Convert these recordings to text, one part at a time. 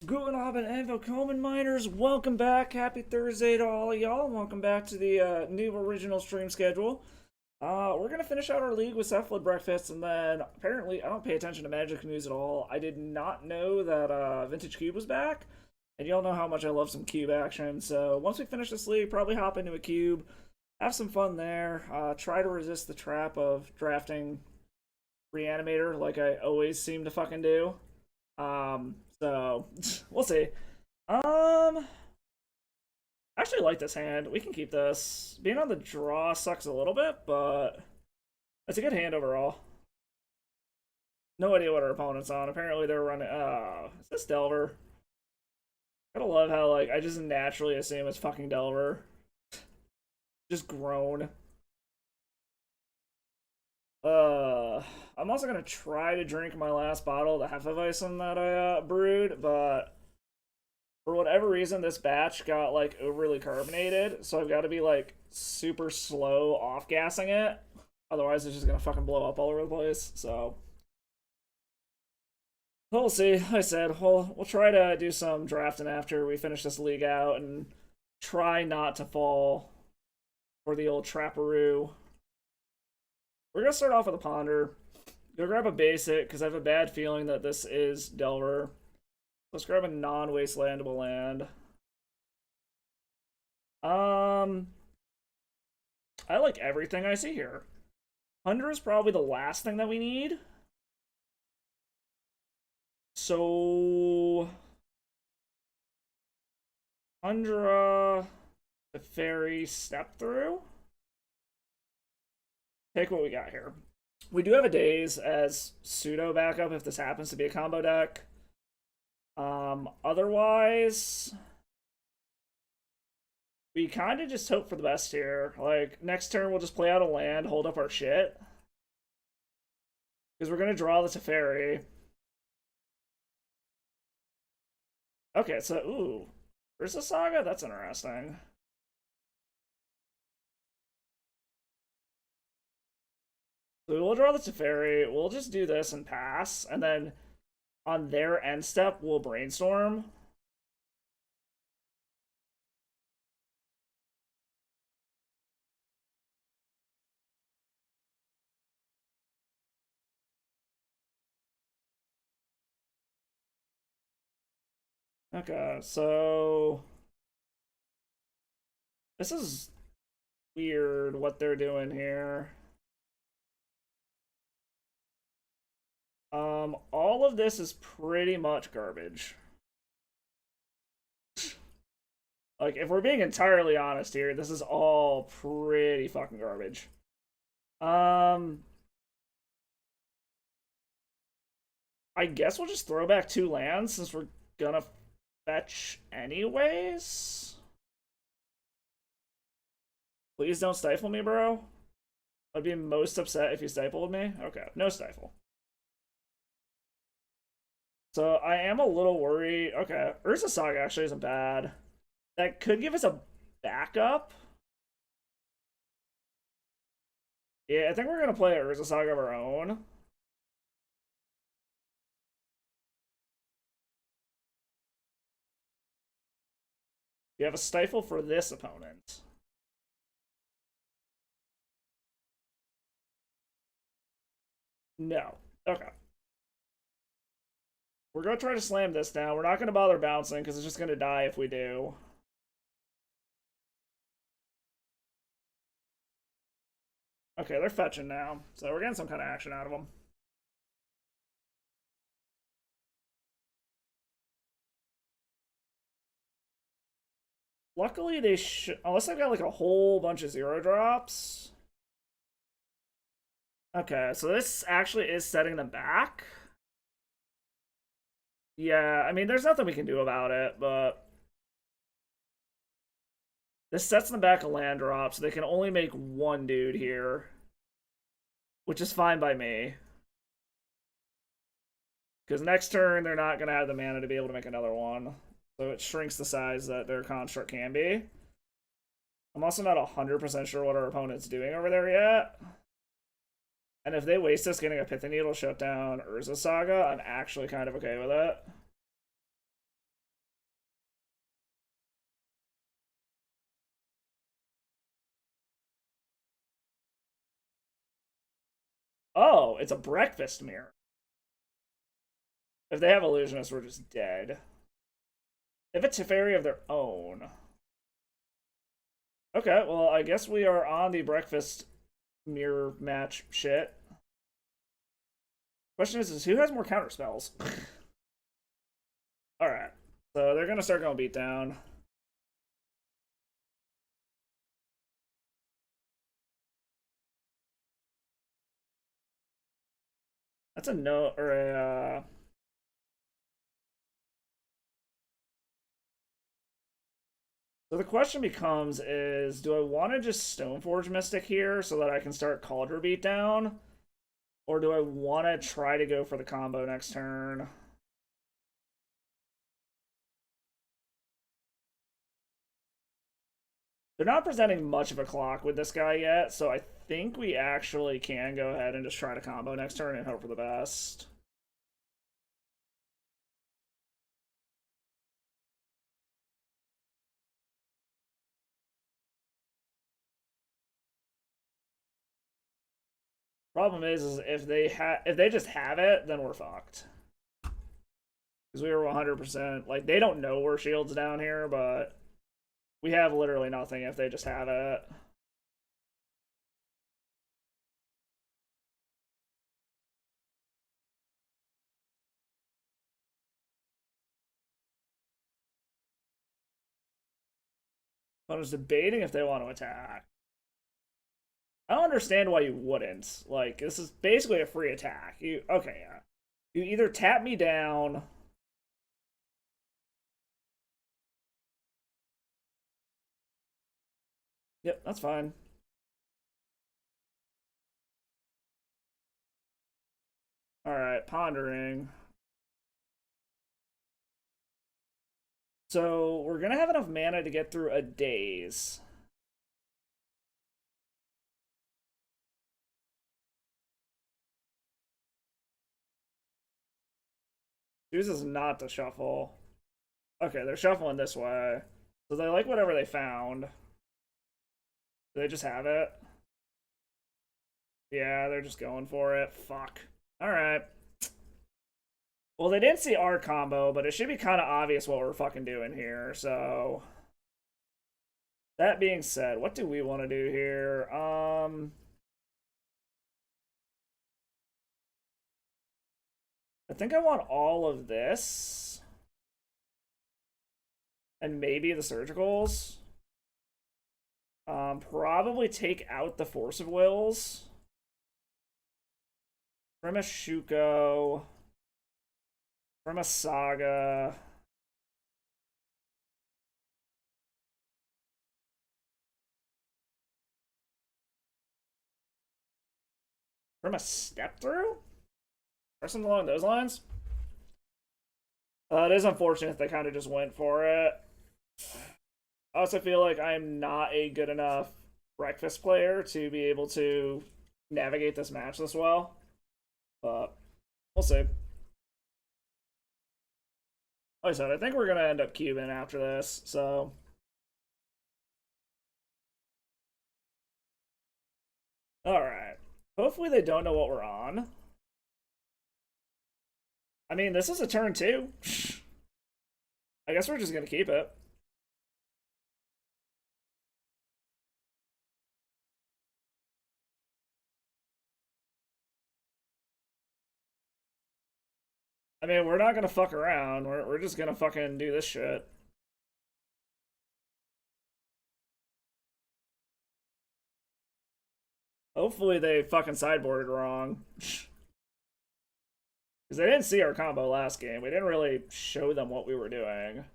Guten Abend and willkommen, miners. Welcome back. Happy Thursday to all of y'all. Welcome back to the new original stream schedule. We're gonna finish out our league with Cephalid Breakfast, and then apparently I don't pay attention to Magic news at all. I did not know that Vintage Cube was back, and y'all know how much I love some Cube action. So once we finish this league, probably hop into a Cube, have some fun there. Try to resist the trap of drafting Reanimator like I always seem to fucking do. So we'll see. I actually like this hand. We can keep this. Being on the draw sucks a little bit, but it's a good hand overall. No idea what our opponent's on. Apparently they're running is this Delver? Gotta love how like I just naturally assume it's fucking Delver. Just groan. I'm also gonna try to drink my last bottle of the Hefeweizen that I brewed, but for whatever reason, this batch got like overly carbonated, so I've got to be like super slow off gassing it. Otherwise, it's just gonna fucking blow up all over the place. So we'll see. Like I said we'll try to do some drafting after we finish this league out and try not to fall for the old trapperoo. We're gonna start off with a ponder. Go grab a basic because I have a bad feeling that this is Delver. Let's grab a non-wastelandable land. I like everything I see here. Hunter is probably the last thing that we need. So Tundra, the fairy step through. Take what we got here. We do have a Daze as pseudo backup if this happens to be a combo deck. Otherwise, we kind of just hope for the best here. Like, next turn we'll just play out a land, hold up our shit. Because we're going to draw the Teferi. Okay, so, ooh. Ursa Saga? That's interesting. So we'll draw the Teferi, we'll just do this and pass, and then on their end step, we'll brainstorm. Okay, so this is weird what they're doing here. All of this is pretty much garbage. Like, if we're being entirely honest here, this is all pretty fucking garbage. I guess we'll just throw back 2 lands since we're gonna fetch anyways. Please don't stifle me, bro. I'd be most upset if you stifled me. Okay, no stifle. So I am a little worried. Okay, Urza Saga actually isn't bad. That could give us a backup. Yeah, I think we're gonna play Urza Saga of our own. We have a stifle for this opponent. No. Okay. We're gonna try to slam this down. We're not gonna bother bouncing because it's just gonna die if we do. Okay, they're fetching now. So we're getting some kind of action out of them. Luckily, they should... Unless I've got, like, a whole bunch of 0 drops. Okay, so this actually is setting them back. Yeah, I mean, there's nothing we can do about it, but... This sets them back a land drop, so they can only make 1 dude here. Which is fine by me. Because next turn, they're not going to have the mana to be able to make another one. So it shrinks the size that their construct can be. I'm also not 100% sure what our opponent's doing over there yet. And if they waste us getting a Pithing Needle shut down Urza Saga, I'm actually kind of okay with it. Oh, it's a breakfast mirror. If they have illusionists, we're just dead. If it's a fairy of their own. Okay, well, I guess we are on the breakfast mirror match shit. Question is who has more counter spells? Alright. So they're gonna start going beat down. That's a no or a So the question becomes is do I want to just Stoneforge Mystic here so that I can start Cauldron beat down? Or do I want to try to go for the combo next turn? They're not presenting much of a clock with this guy yet, so I think we actually can go ahead and just try to combo next turn and hope for the best. Problem is if they just have it, then we're fucked. Because we were 100%. Like, they don't know we're shields down here, but we have literally nothing if they just have it. I was debating if they want to attack. I don't understand why you wouldn't. Like, this is basically a free attack. Okay, yeah. You either tap me down. Yep, that's fine. Alright, pondering. So, we're gonna have enough mana to get through a daze. Chooses not to shuffle. Okay, they're shuffling this way. So they like whatever they found. Do they just have it? Yeah, they're just going for it. Fuck. Alright. Well, they didn't see our combo, but it should be kind of obvious what we're fucking doing here, so... That being said, what do we want to do here? I think I want all of this. And maybe the surgicals. Probably take out the Force of Wills. From a Shuko. From a Saga. From a Step Through? Or something along those lines? It is unfortunate they kind of just went for it. I also feel like I'm not a good enough breakfast player to be able to navigate this match this well. But we'll see. Like I said, I think we're going to end up cubing after this, so... Alright. Hopefully they don't know what we're on. I mean, this is a turn 2. I guess we're just going to keep it. I mean, we're not going to fuck around. We're just going to fucking do this shit. Hopefully they fucking sideboarded wrong. Because they didn't see our combo last game. We didn't really show them what we were doing.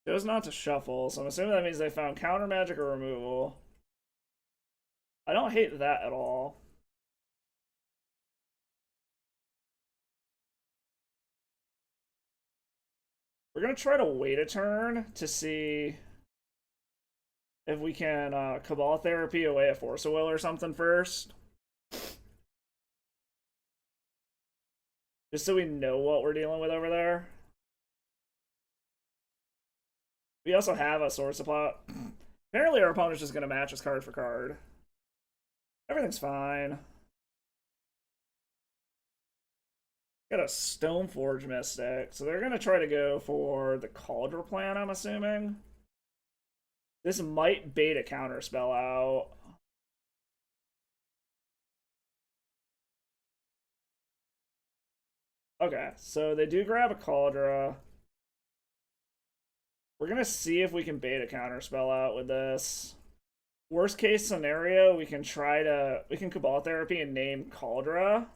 Chose not to shuffle, so I'm assuming that means they found counter magic or removal. I don't hate that at all. We're gonna try to wait a turn to see if we can Cabal Therapy away a Force of Will or something first. Just so we know what we're dealing with over there. We also have a Sword Supply. Apparently our opponent's just going to match us card for card. Everything's fine. Got a Stoneforge Mystic. So they're going to try to go for the Cauldron plan, I'm assuming. This might bait a counterspell out. Okay, so they do grab a Cauldron. We're going to see if we can bait a counterspell out with this. Worst case scenario, we can Cabal Therapy and name Cauldron.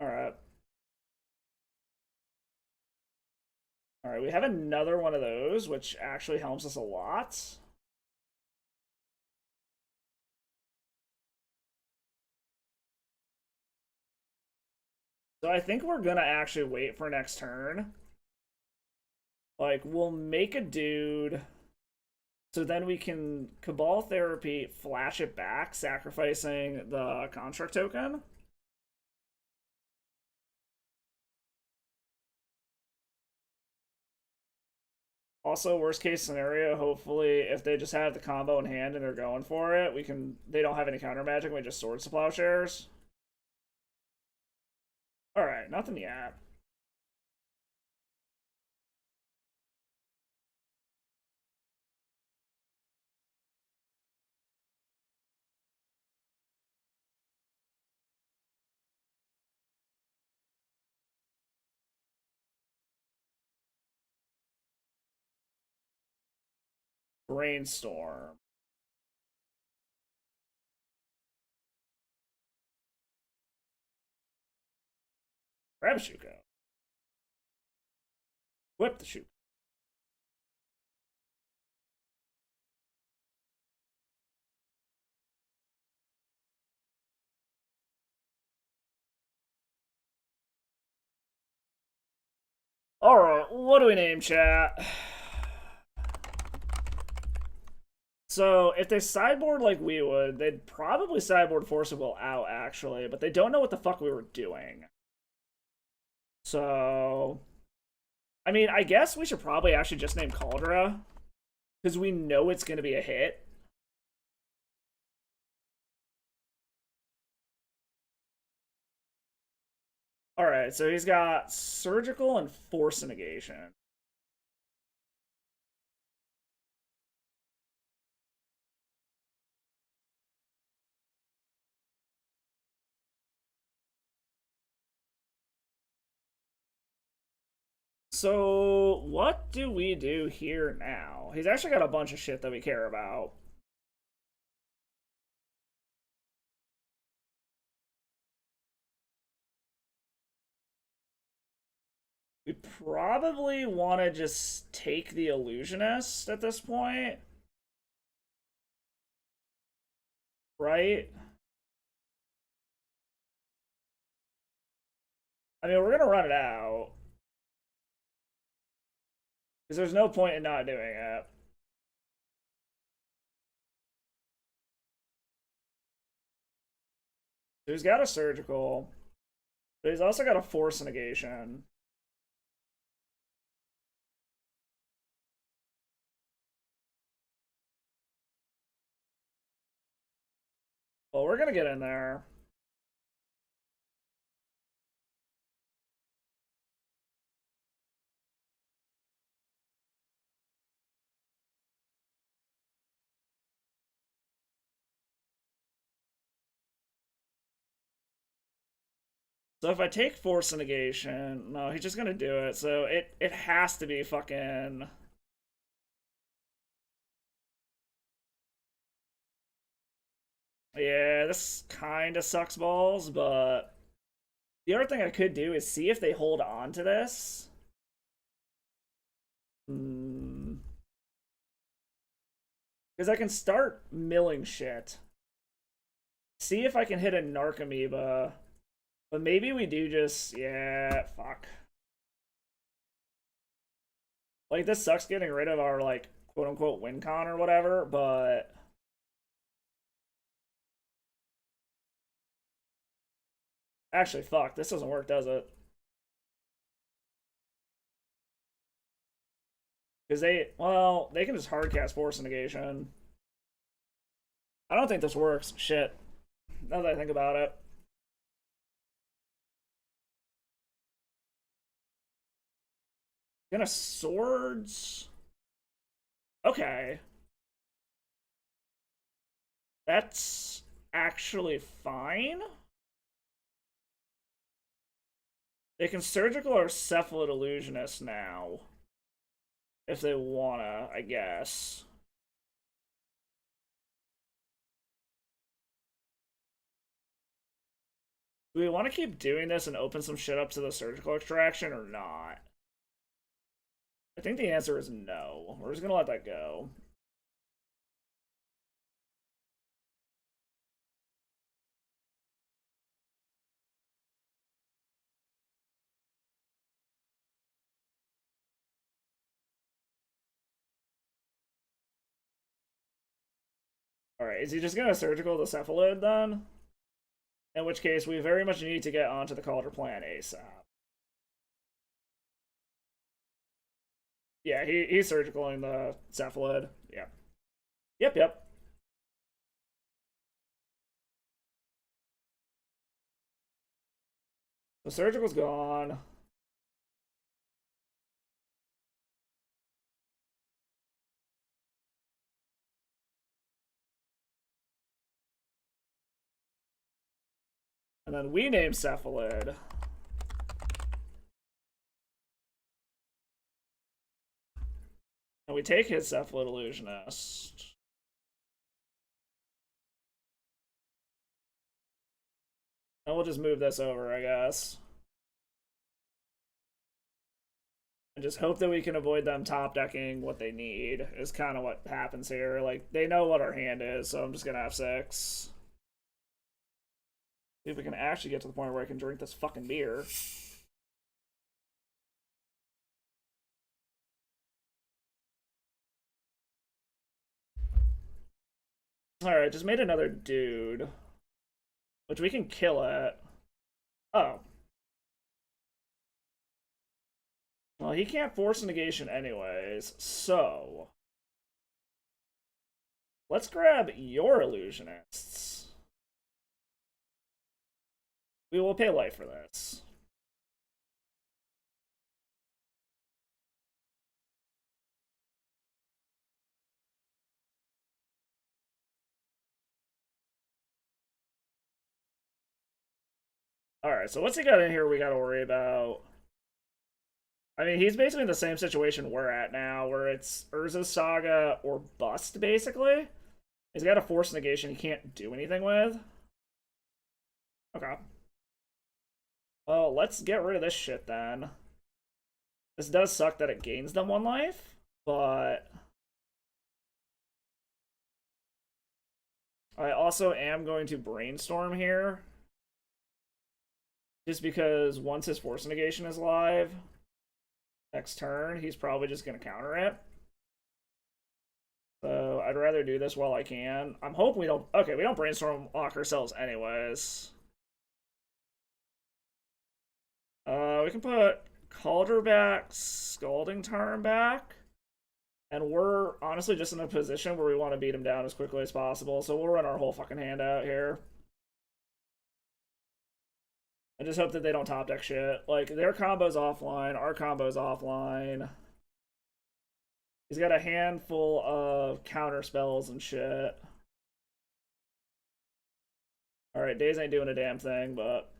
Alright. Alright, we have another one of those, which actually helps us a lot. So I think we're gonna actually wait for next turn. Like, we'll make a dude, so then we can Cabal Therapy, flash it back, sacrificing the Construct token. Also, worst case scenario, hopefully, if they just have the combo in hand and they're going for it, they don't have any counter magic, we just Swords to Plowshares. Alright, nothing yet. Brainstorm. Grab a Shuko. Whip the Shuko. Alright, what do we name, chat? So, if they sideboard like we would, they'd probably sideboard Force of Will out, actually, but they don't know what the fuck we were doing. So, I mean, I guess we should probably actually just name Cauldron, because we know it's going to be a hit. Alright, so he's got Surgical and Force Negation. So, what do we do here now? He's actually got a bunch of shit that we care about. We probably want to just take the Illusionist at this point. Right? I mean, we're going to run it out. Because there's no point in not doing it. So he's got a Surgical. But he's also got a Force Negation. Well, we're going to get in there. So if I take Force Negation, no, he's just gonna do it. So it has to be fucking. Yeah, this kind of sucks balls, but the other thing I could do is see if they hold on to this. Because I can start milling shit. See if I can hit a Narcomoeba. But maybe we do just... Yeah, fuck. Like, this sucks getting rid of our, like, quote-unquote win con or whatever, but... Actually, fuck, this doesn't work, does it? Because well, they can just hardcast Force Negation. I don't think this works. Shit. Now that I think about it. Gonna swords. Okay. That's actually fine. They can surgical or cephalid illusionist now. If they wanna, I guess. Do we want to keep doing this and open some shit up to the surgical extraction or not? I think the answer is no. We're just gonna let that go. Alright, is he just gonna surgical the cephalid then? In which case, we very much need to get onto the Calder plan ASAP. Yeah, he's surgicaling the cephalid. Yeah. Yep. The surgical's gone. And then we name cephalid. And we take his cephalid illusionist. And we'll just move this over, I guess. And just hope that we can avoid them top decking what they need, is kind of what happens here. Like, they know what our hand is, so I'm just gonna have 6. See if we can actually get to the point where I can drink this fucking beer. Alright, just made another dude. Which we can kill it. Oh. Well, he can't force a negation anyways, so... Let's grab your illusionists. We will pay life for this. Alright, so what's he got in here we gotta worry about? I mean, he's basically in the same situation we're at now, where it's Urza's Saga or bust, basically. He's got a force negation he can't do anything with. Okay. Well, let's get rid of this shit then. This does suck that it gains them 1 life, but... I also am going to brainstorm here. Just because once his force negation is live, next turn, he's probably just going to counter it. So I'd rather do this while I can. I'm hoping we don't... Okay, we don't brainstorm lock ourselves anyways. We can put Calder back, Scalding Tarn back. And we're honestly just in a position where we want to beat him down as quickly as possible. So we'll run our whole fucking hand out here. I just hope that they don't top deck shit. Like, their combo's offline, our combo's offline. He's got a handful of counter spells and shit. Alright, Daze ain't doing a damn thing, but...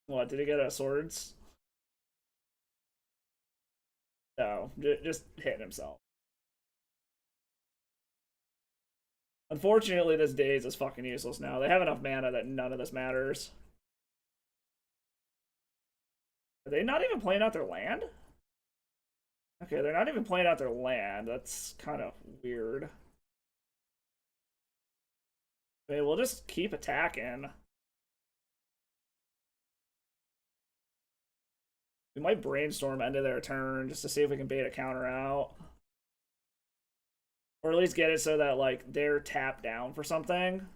What, did he get a swords? No, just hitting himself. Unfortunately, this Daze is fucking useless now. They have enough mana that none of this matters. Are they not even playing out their land? Okay, they're not even playing out their land. That's kind of weird. Okay, we'll just keep attacking. We might brainstorm end of their turn just to see if we can bait a counter out. Or at least get it so that, like, they're tapped down for something.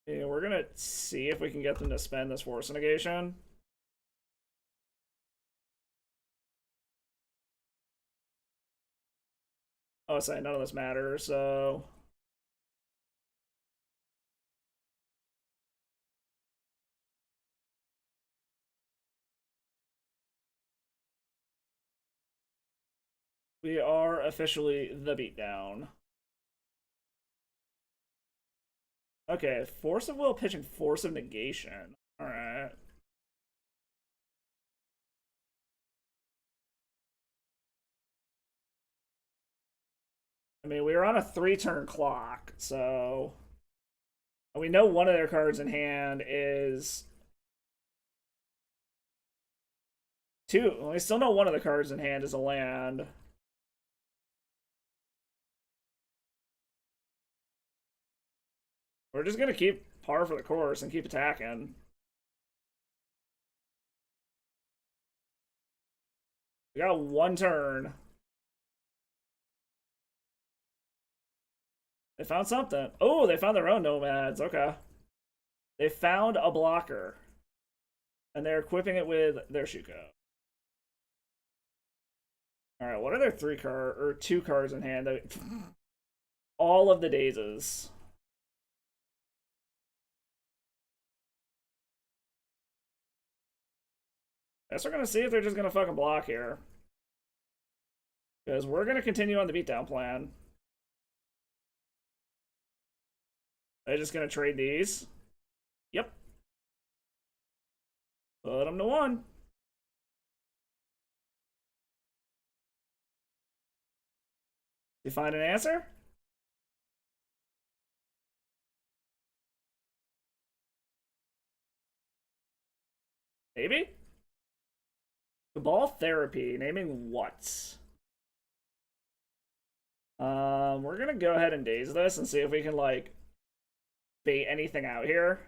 Yeah, we're gonna see if we can get them to spend this force negation. Oh, sorry, none of this matters, so... We are officially the beatdown. Okay, force of will pitching force of negation. Alright. I mean, we were on a 3-turn clock, so... We know one of their cards in hand is... two. We still know one of the cards in hand is a land. We're just gonna keep par for the course and keep attacking. We got 1 turn. They found something. Oh, they found their own nomads. Okay. They found a blocker. And they're equipping it with their Shuko. Alright, what are their 2 cards in hand? All of the dazes. I guess we're gonna see if they're just gonna fucking block here. Because we're gonna continue on the beatdown plan. Are they just gonna trade these? Yep. Put them to 1. You find an answer? Maybe? Cabal therapy. Naming what? We're gonna go ahead and daze this and see if we can, like, bait anything out here.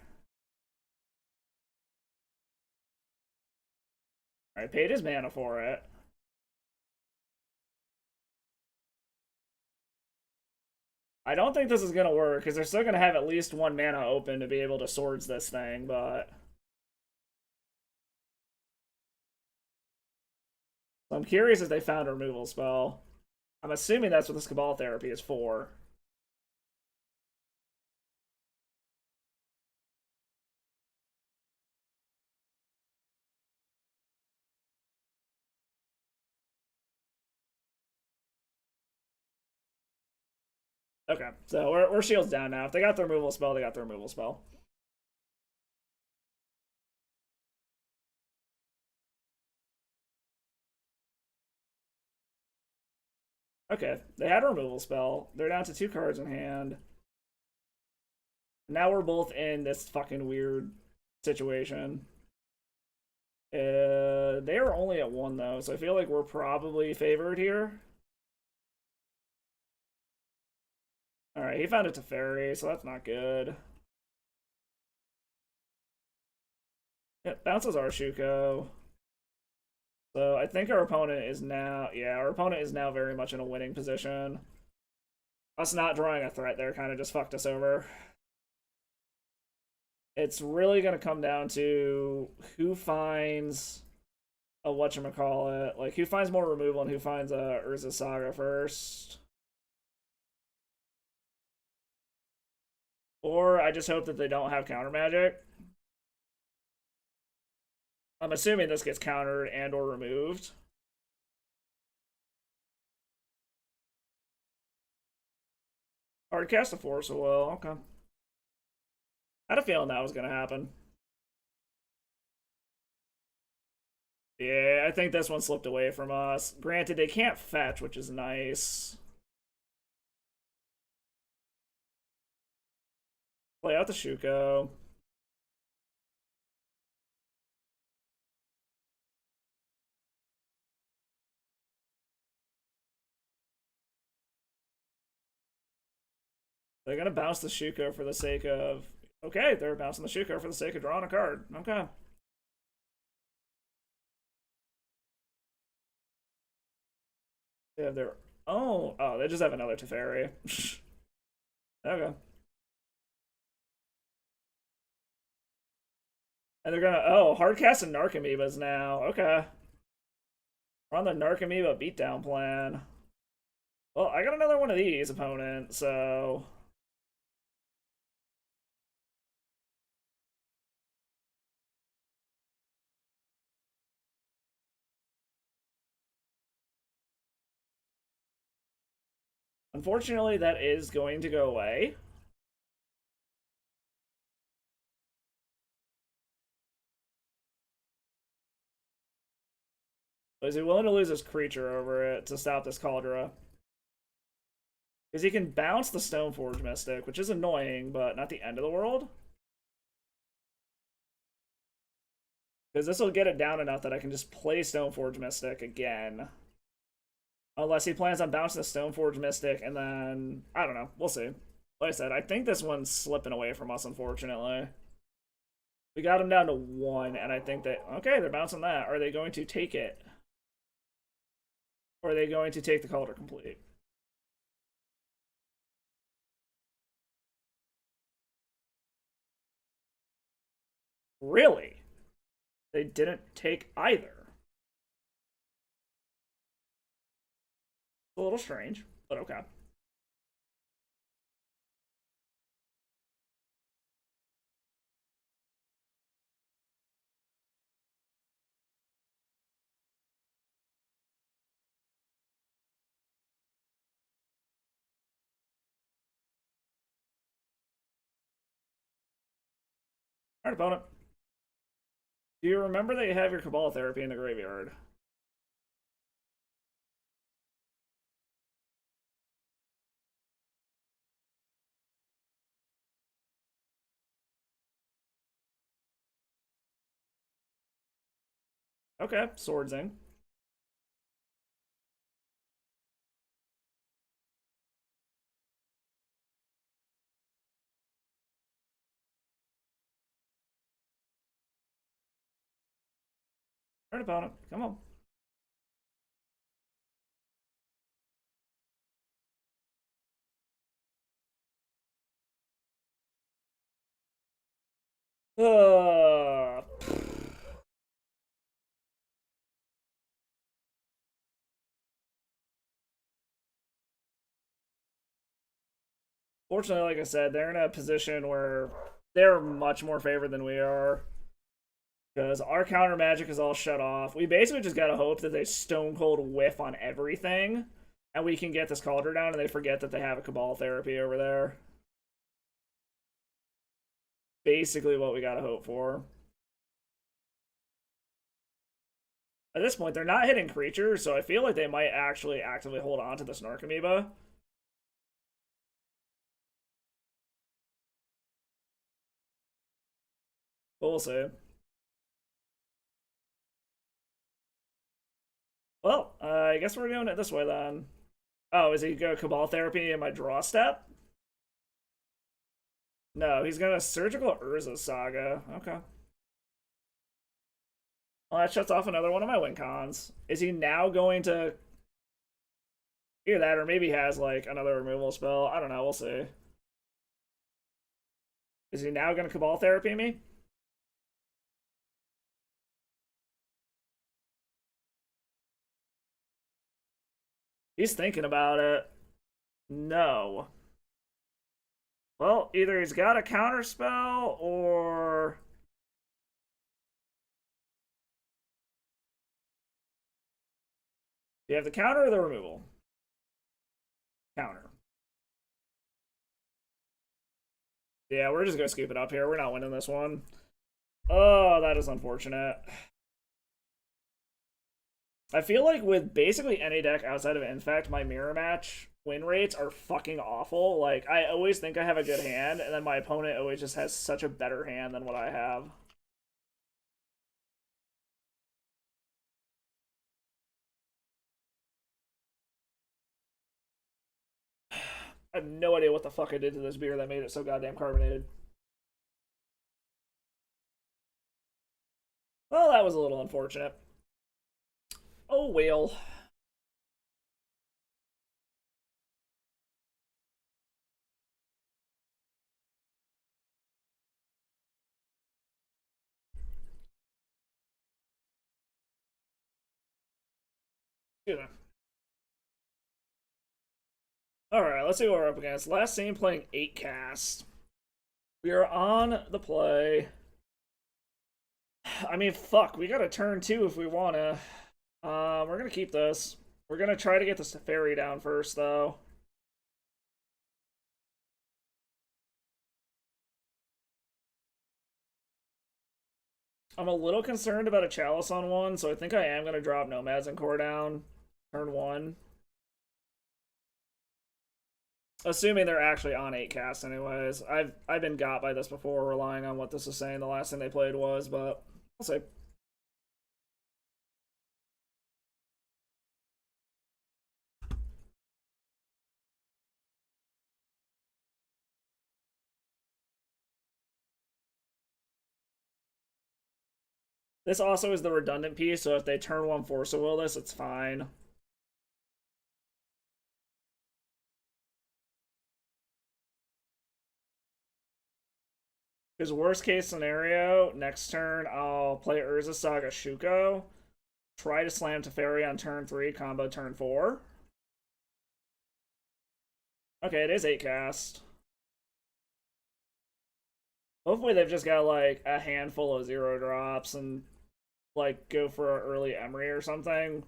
Alright, paid his mana for it. I don't think this is gonna work, because they're still gonna have at least 1 mana open to be able to swords this thing, but... So I'm curious if they found a removal spell. I'm assuming that's what this Cabal therapy is for. Okay, so we're shields down now. If they got the removal spell, they got the removal spell. Okay, they had a removal spell. They're down to 2 cards in hand. Now we're both in this fucking weird situation. They are only at 1 though, so I feel like we're probably favored here. Alright, he found a Teferi, so that's not good. Yep, bounces our Shuko. So I think our opponent is now... Yeah, our opponent is now very much in a winning position. Us not drawing a threat there kind of just fucked us over. It's really going to come down to who finds a whatchamacallit. Like, who finds more removal and who finds a Urza Saga first. Or I just hope that they don't have counter magic. I'm assuming this gets countered and or removed. Hard cast a Force of Will. Okay. I had a feeling that was going to happen. Yeah, I think this one slipped away from us. Granted, they can't fetch, which is nice. Play out the Shuko. They're gonna bounce the Shuko for the sake of... Okay, they're bouncing the Shuko for the sake of drawing a card. Okay. They have their... Oh, they just have another Teferi. Okay. And they're gonna... Oh, hardcast and Narcomoebas now. Okay. We're on the Narcomoeba beatdown plan. Well, I got another one of these, opponent, so... Unfortunately, that is going to go away. But is he willing to lose his creature over it to stop this Caldera? Because he can bounce the Stoneforge Mystic, which is annoying, but not the end of the world. Because this will get it down enough that I can just play Stoneforge Mystic again. Unless he plans on bouncing the Stoneforge Mystic, and then... I don't know. We'll see. Like I said, I think this one's slipping away from us, unfortunately. We got him down to 1, and I think that... Okay, they're bouncing that. Are they going to take it? Or are they going to take the Calder Complete? Really? They didn't take either. A little strange, but okay. Alright, opponent. Do you remember that you have your Cabal Therapy in the graveyard? Okay, Swordsing. Alright, opponent. Come on. Uh, Fortunately, like I said, they're in a position where they're much more favored than we are. Because our counter magic is all shut off. We basically just gotta hope that they stone cold whiff on everything. And we can get this Calder down and they forget that they have a Cabal Therapy over there. Basically what we gotta hope for. At this point, they're not hitting creatures, so I feel like they might actually actively hold on to this Narcomoeba. But we'll see. Well, I guess we're doing it this way then. Oh, is he going to Cabal Therapy in my draw step? No, he's going to Surgical Urza Saga. Okay. Well, that shuts off another one of my win cons. Is he now going to... Either that, or maybe he has, like, another removal spell. I don't know, we'll see. Is he now going to Cabal Therapy me? He's thinking about it. No. Well, either he's got a counter spell, or... Do you have the counter or the removal? Counter. Yeah, we're just gonna scoop it up here. We're not winning this one. Oh, that is unfortunate. I feel like with basically any deck outside of Infect, my mirror match win rates are fucking awful. Like, I always think I have a good hand, and then my opponent always just has such a better hand than what I have. I have no idea what the fuck I did to this beer that made it so goddamn carbonated. Well, that was a little unfortunate. Oh well. Excuse me. Alright, let's see what we're up against. Last scene playing 8 cast. We are on the play. I mean, fuck, we got a turn 2 if we wanna. We're gonna keep this. We're gonna try to get the Safari down first, though. I'm a little concerned about a Chalice on 1, so I think I am gonna drop Nomads and Core down. Turn 1. Assuming they're actually on 8 cast anyways. I've been got by this before, relying on what this is saying the last thing they played was, but we'll see. This also is the redundant piece, so if they turn 1 Force of Will this, it's fine. Because worst case scenario, next turn I'll play Urza Saga Shuko, try to slam Teferi on turn 3, combo turn 4. Okay, it is 8 cast. Hopefully they've just got like a handful of 0 drops and like go for an early Emery or something,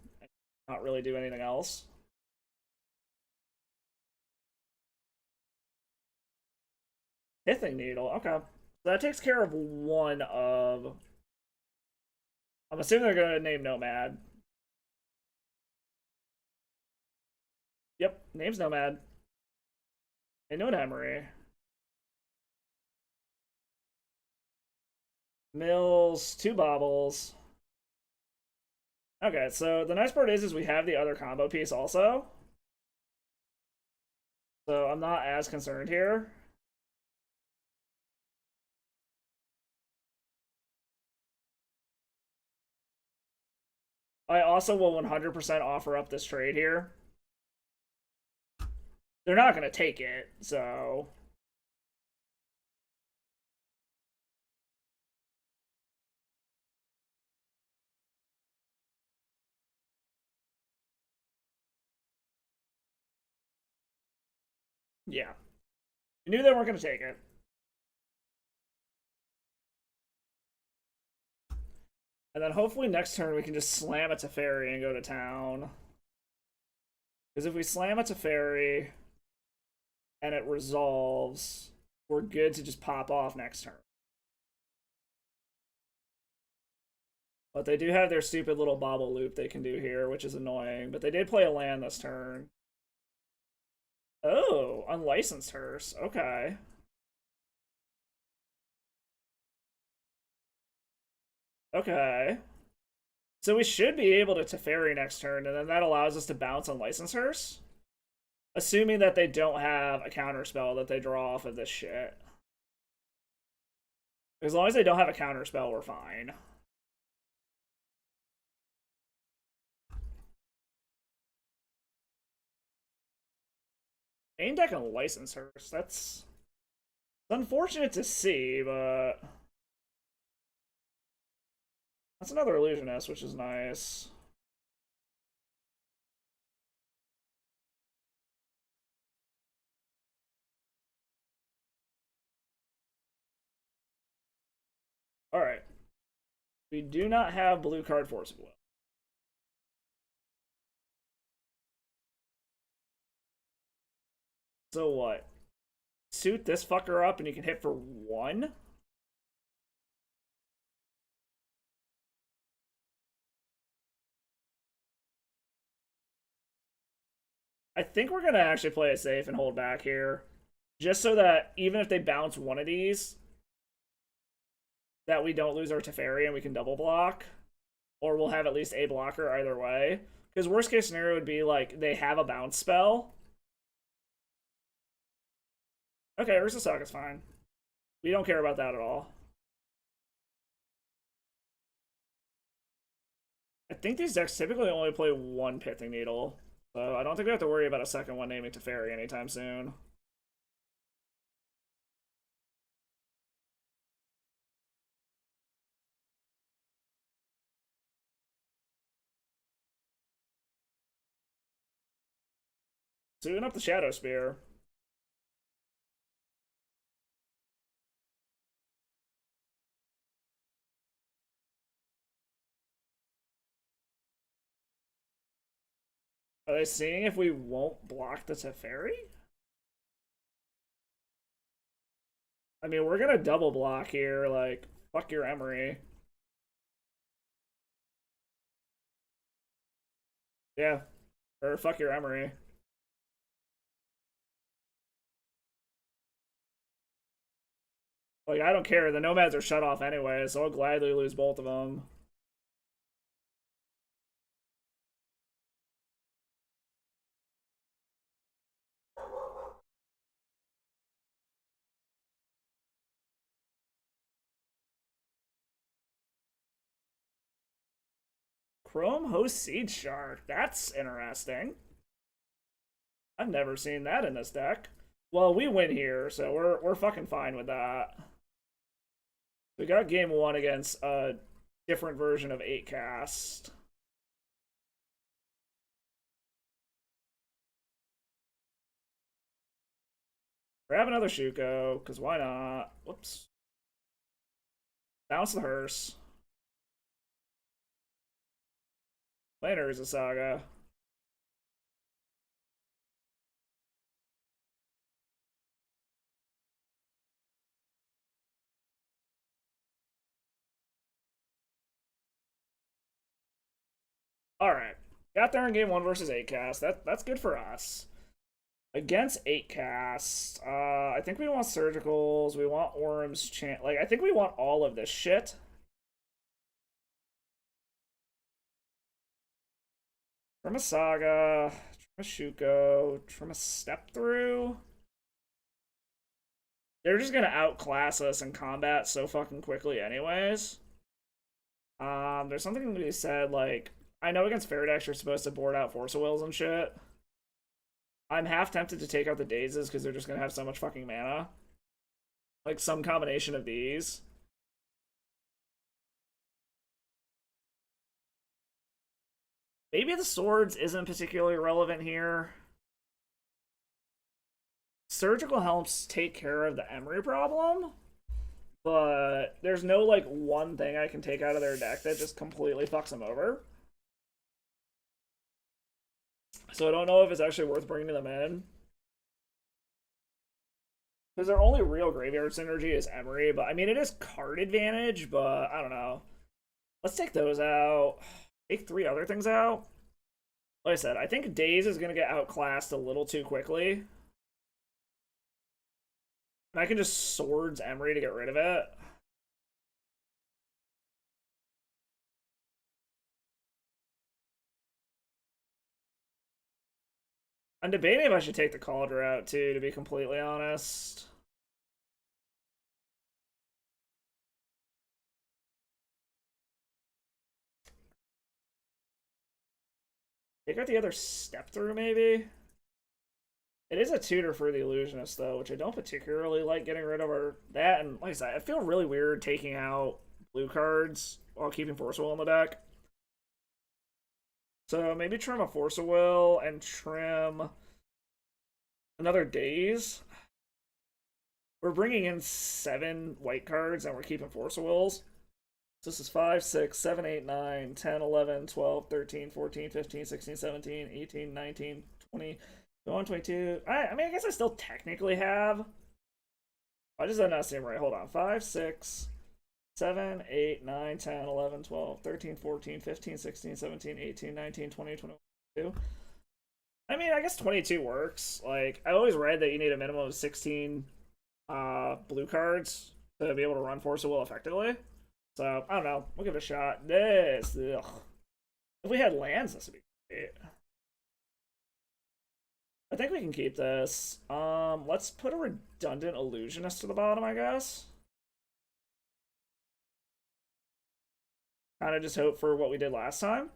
not really do anything else. Pithing Needle, okay. So that takes care of one of... I'm assuming they're going to name Nomad. Yep, name's Nomad. They know an Emery. Mills, 2 Baubles. Okay, so the nice part is we have the other combo piece also. So I'm not as concerned here. I also will 100% offer up this trade here. They're not going to take it, so... yeah. I knew they weren't going to take it. And then hopefully next turn we can just slam a Teferi and go to town. Because if we slam a Teferi and it resolves, we're good to just pop off next turn. But they do have their stupid little bobble loop they can do here, which is annoying. But they did play a land this turn. Oh, unlicensed hearse. Okay. Okay. So we should be able to Teferi next turn, and then that allows us to bounce unlicensed hearse. Assuming that they don't have a counterspell that they draw off of this shit. As long as they don't have a counterspell, we're fine. Main deck and license hearse. That's unfortunate to see, but that's another illusionist, which is nice. Alright. We do not have blue card Force of Will. So what? Suit this fucker up and you can hit for 1? I think we're going to actually play it safe and hold back here. Just so that even if they bounce one of these, that we don't lose our Teferi and we can double block. Or we'll have at least a blocker either way. Because worst case scenario would be like they have a bounce spell. Okay, Ursa Saga's fine. We don't care about that at all. I think these decks typically only play one Pithing Needle, so I don't think we have to worry about a second one naming Teferi anytime soon. Suiting up the Shadow Spear. Are they seeing if we won't block the Teferi? I mean, we're gonna double block here, like, fuck your Emery. Yeah. Or fuck your Emery. Like, I don't care. The Nomads are shut off anyway, so I'll gladly lose both of them. Chrome Host Siege Shark. That's interesting. I've never seen that in this deck. Well, we win here, so we're fucking fine with that. We got game one against a different version of 8 cast. Grab another Shuko, because why not? Whoops. Bounce the hearse. Later is a Saga. Alright. Got there in game one versus 8 cast. That's good for us. Against 8 cast, I think we want Surgicals, we want Orm's Chant. Like, I think we want all of this shit. From a Saga, from a Shuko, from a Step Through. They're just gonna outclass us in combat so fucking quickly anyways. There's something to be said, like, I know against Faradex you're supposed to board out Force of Wills and shit. I'm half tempted to take out the Dazes because they're just gonna have so much fucking mana. Like, some combination of these. Maybe the Swords isn't particularly relevant here. Surgical helps take care of the Emery problem, but there's no, like, one thing I can take out of their deck that just completely fucks them over. So I don't know if it's actually worth bringing them in. Because their only real graveyard synergy is Emery, but I mean, it is card advantage, but I don't know. Let's take those out. Take 3 other things out. Like I said, I think Daze is going to get outclassed a little too quickly. And I can just Swords Emery to get rid of it. I'm debating if I should take the Cauldron out too, to be completely honest. Take out the other Step Through, maybe? It is a tutor for the Illusionist, though, which I don't particularly like getting rid of. Or that, and like I said, I feel really weird taking out blue cards while keeping Force of Will in the deck. So maybe trim a Force of Will and trim another Daze. We're bringing in 7 white cards and we're keeping Force of Wills. So this is 5, 6, 7, 8, 9, 10, 11, 12, 13, 14, 15, 16, 17, 18, 19, 20, 21, 22. I mean, I guess I still technically have. I just did not see him right. Hold on. 5, 6, 7, 8, 9, 10, 11, 12, 13, 14, 15, 16, 17, 18, 19, 20, 22. I mean, I guess 22 works. Like, I always read that you need a minimum of 16 blue cards to be able to run Force of Will effectively. So, I don't know. We'll give it a shot. This. Ugh. If we had lands, this would be great. I think we can keep this. Let's put a redundant illusionist to the bottom, I guess. Kind of just hope for what we did last time.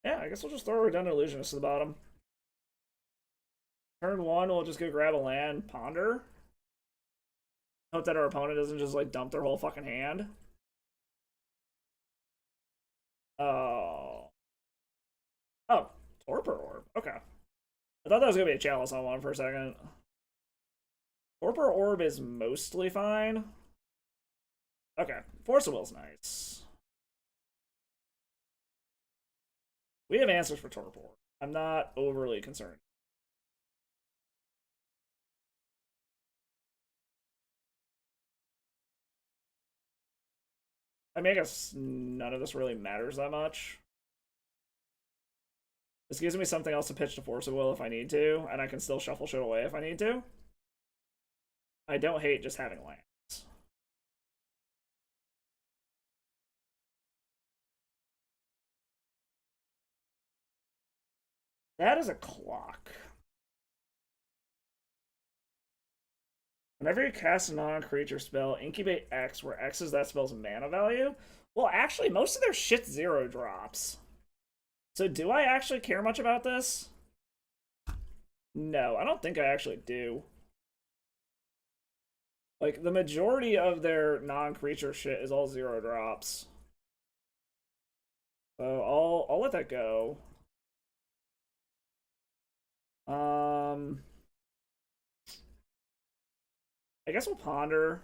Yeah, I guess we'll just throw a redundant illusionist to the bottom. Turn 1, we'll just go grab a land, ponder. Hope that our opponent doesn't just like dump their whole fucking hand. Oh. Oh, Torpor Orb. Okay. I thought that was gonna be a chalice on one for a second. Torpor Orb is mostly fine. Okay, Force of Will's nice. We have answers for Torpor. I'm not overly concerned. I mean, I guess none of this really matters that much. This gives me something else to pitch to Force of Will if I need to, and I can still shuffle shit away if I need to. I don't hate just having lands. That is a clock. Whenever you cast a non-creature spell, incubate X, where X is that spell's mana value. Well, actually, most of their shit's 0 drops. So do I actually care much about this? No, I don't think I actually do. Like, the majority of their non-creature shit is all 0 drops. So I'll let that go. I guess we'll ponder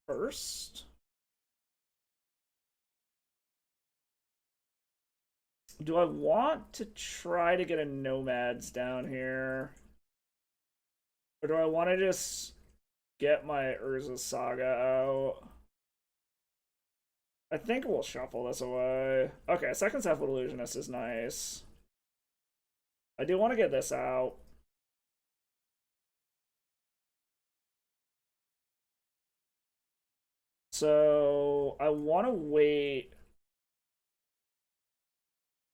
first. Do I want to try to get a Nomads down here? Or do I want to just get my Urza Saga out? I think we'll shuffle this away. Okay, second Cephalid Illusionist is nice. I do want to get this out. So I want to wait.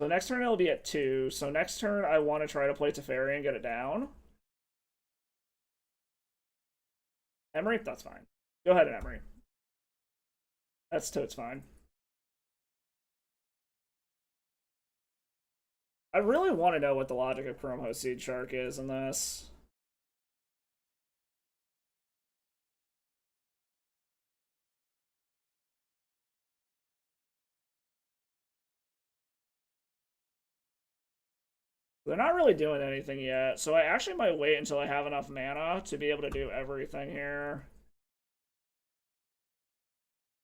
So next turn it'll be at 2. So next turn I want to try to play Teferi and get it down. Emery? That's fine. Go ahead, Emery. That's totes fine. I really want to know what the logic of Chrome Host Seed Shark is in this. They're not really doing anything yet, so I actually might wait until I have enough mana to be able to do everything here.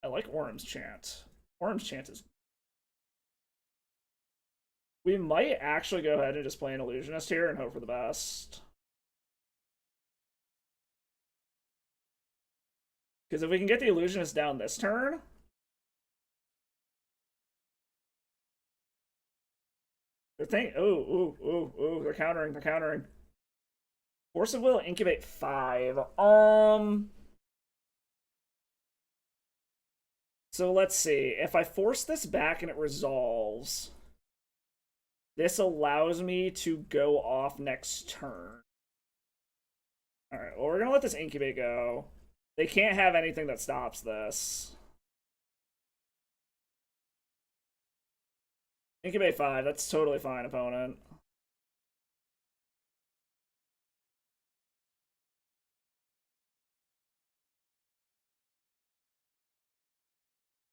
I like Orm's Chant. Orm's Chant is... We might actually go ahead and just play an Illusionist here and hope for the best. Because if we can get the Illusionist down this turn... They're thinking... Ooh, they're countering, they're countering. Force of Will, incubate 5. So let's see. If I force this back and it resolves, this allows me to go off next turn. Alright, well, we're gonna let this incubate go. They can't have anything that stops this. Incubate 5, that's totally fine, opponent.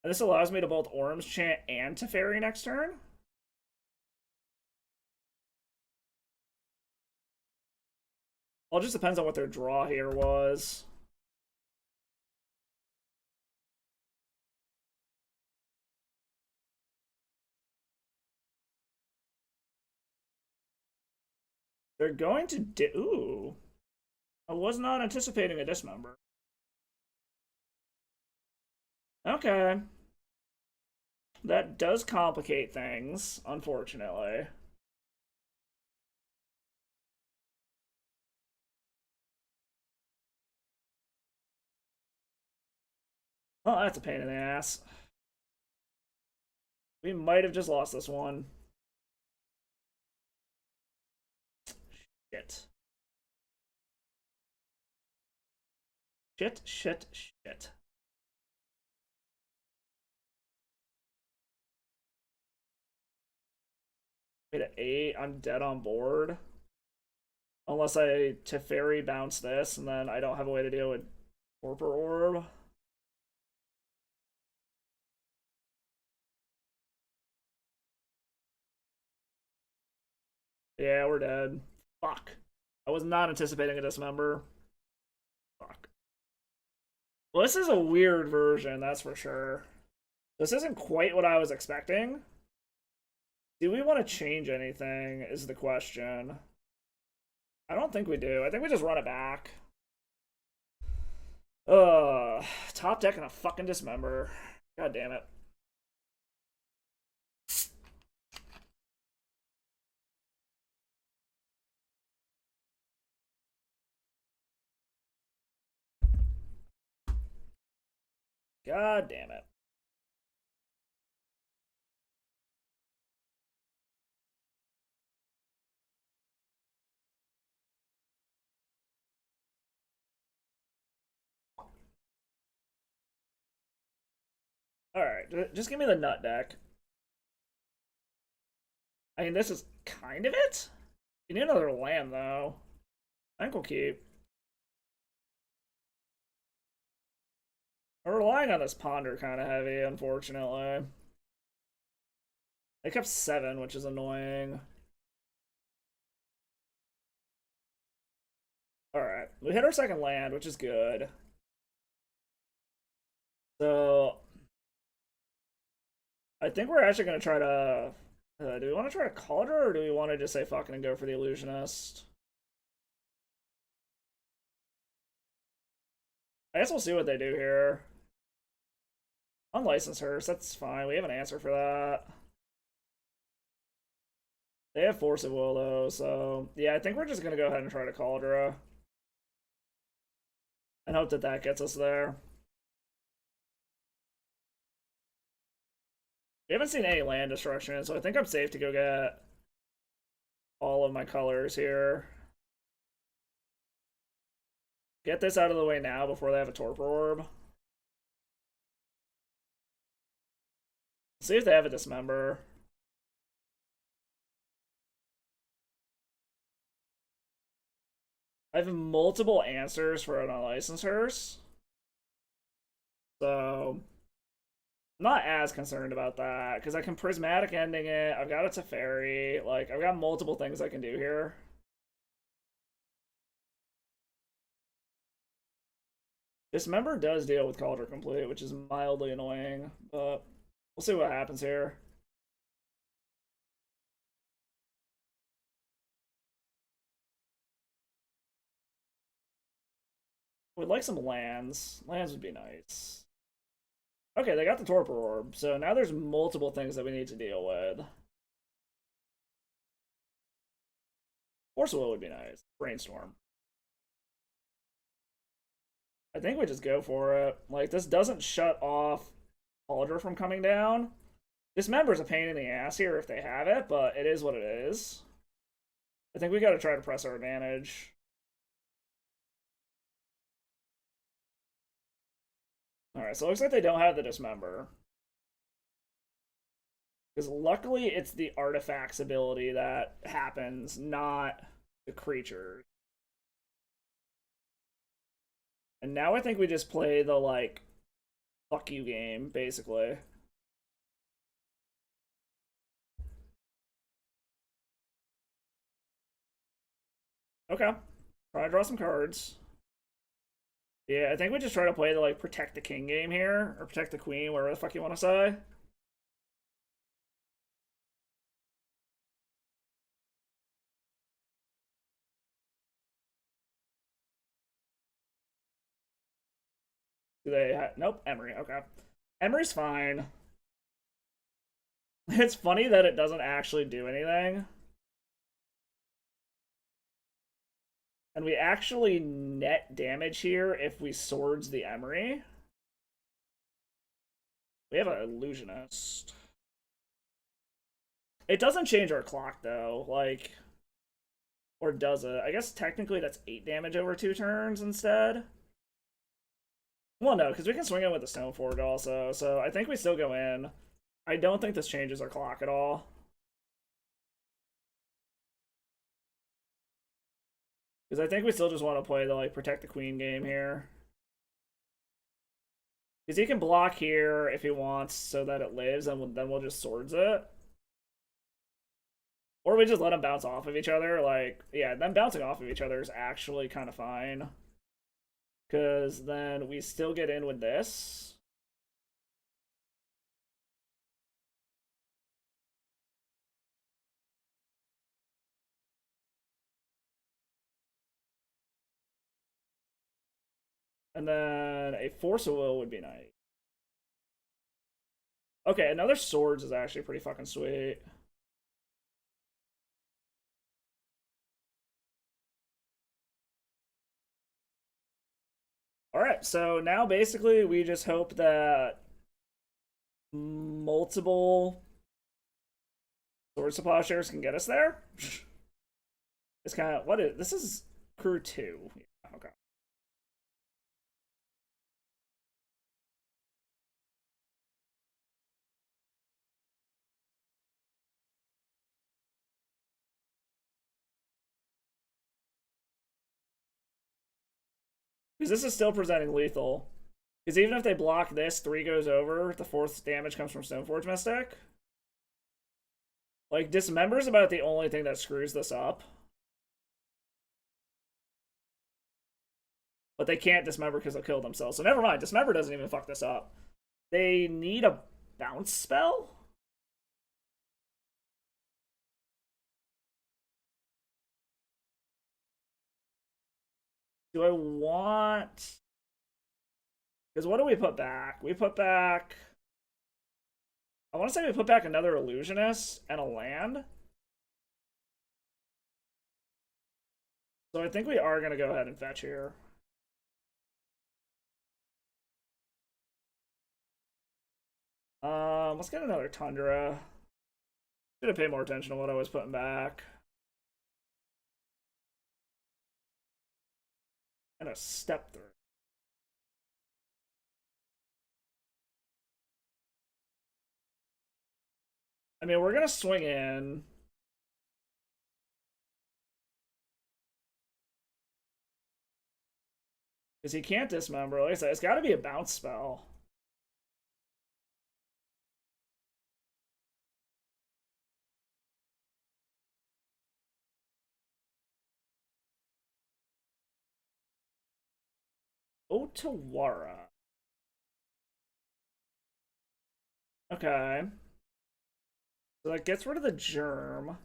And this allows me to both Orm's Chant and Teferi next turn. Well, it just depends on what their draw here was. They're going to ooh. I was not anticipating a dismember. Okay. That does complicate things, unfortunately. Oh, that's a pain in the ass. We might have just lost this one. Shit. Shit, shit, shit. Wait, at 8, I'm dead on board. Unless I Teferi bounce this, and then I don't have a way to deal with Torpor Orb. Yeah, we're dead. Fuck. I was not anticipating a dismember. Fuck. Well, this is a weird version, that's for sure. This isn't quite what I was expecting. Do we want to change anything, is the question. I don't think we do. I think we just run it back. Top deck and a fucking dismember. God damn it. God damn it. Alright, just give me the nut deck. I mean, this is kind of it? You need another land, though. I think we'll keep. We're relying on this ponder kind of heavy, unfortunately. They kept 7, which is annoying. Alright, we hit our second land, which is good. So, I think we're actually going to try to... do we want to try to call it, or do we want to just say fucking and go for the illusionist? I guess we'll see what they do here. Unlicensed hearse, that's fine. We have an answer for that. They have Force of Will, though, so... Yeah, I think we're just going to go ahead and try to Cauldra. And hope that that gets us there. We haven't seen any land destruction, so I think I'm safe to go get all of my colors here. Get this out of the way now before they have a Torpor Orb. See if they have a Dismember. I have multiple answers for an unlicensed hearse. So, I'm not as concerned about that, because I can Prismatic Ending it. I've got a Teferi. Like, I've got multiple things I can do here. Dismember does deal with Cauldron Complete, which is mildly annoying, but we'll see what happens here. We'd like some lands. Lands would be nice. Okay, they got the Torpor Orb, so now there's multiple things that we need to deal with. Force of Will would be nice. Brainstorm. I think we just go for it. Like, this doesn't shut off Cauldron from coming down. Dismember's a pain in the ass here if they have it, but it is what it is. I think we gotta try to press our advantage. Alright, so it looks like they don't have the Dismember. Because luckily it's the artifacts ability that happens, not the creatures. And now I think we just play the, like, fuck you game, basically. Okay. Try to draw some cards. Yeah, I think we just try to play the, like, protect the king game here. Or protect the queen, whatever the fuck you want to say. Do they nope, Emery, okay. Emery's fine. It's funny that it doesn't actually do anything. And we actually net damage here if we swords the Emery. We have an illusionist. It doesn't change our clock though, like, or does it? I guess technically that's 8 damage over 2 turns instead. Well, no, because we can swing it with the Stoneforge also, so I think we still go in. I don't think this changes our clock at all. Because I think we still just want to play the, like, protect the queen game here. Because he can block here if he wants so that it lives, and then we'll just swords it. Or we just let them bounce off of each other. Like, yeah, them bouncing off of each other is actually kind of fine. Because then we still get in with this. And then a Force of Will would be nice. Okay, another Swords is actually pretty fucking sweet. Alright, so now basically we just hope that multiple Sword Supply shares can get us there. It's kind of, what is, this is crew 2. Yeah, okay. Because this is still presenting lethal. Because even if they block this, 3 goes over, the 4th damage comes from Stoneforge Mystic. Like, Dismember's about the only thing that screws this up. But they can't Dismember because they'll kill themselves. So never mind, Dismember doesn't even fuck this up. They need a bounce spell? Do I want... Because what do we put back? We put back... I want to say we put back another Illusionist and a land. So I think we are going to go ahead and fetch here. Let's get another Tundra. Should have paid more attention to what I was putting back. And a step through. I mean, we're gonna swing in. Because he can't dismember. Like I said, it's got to be a bounce spell. Otawara. Okay. So that gets rid of the germ.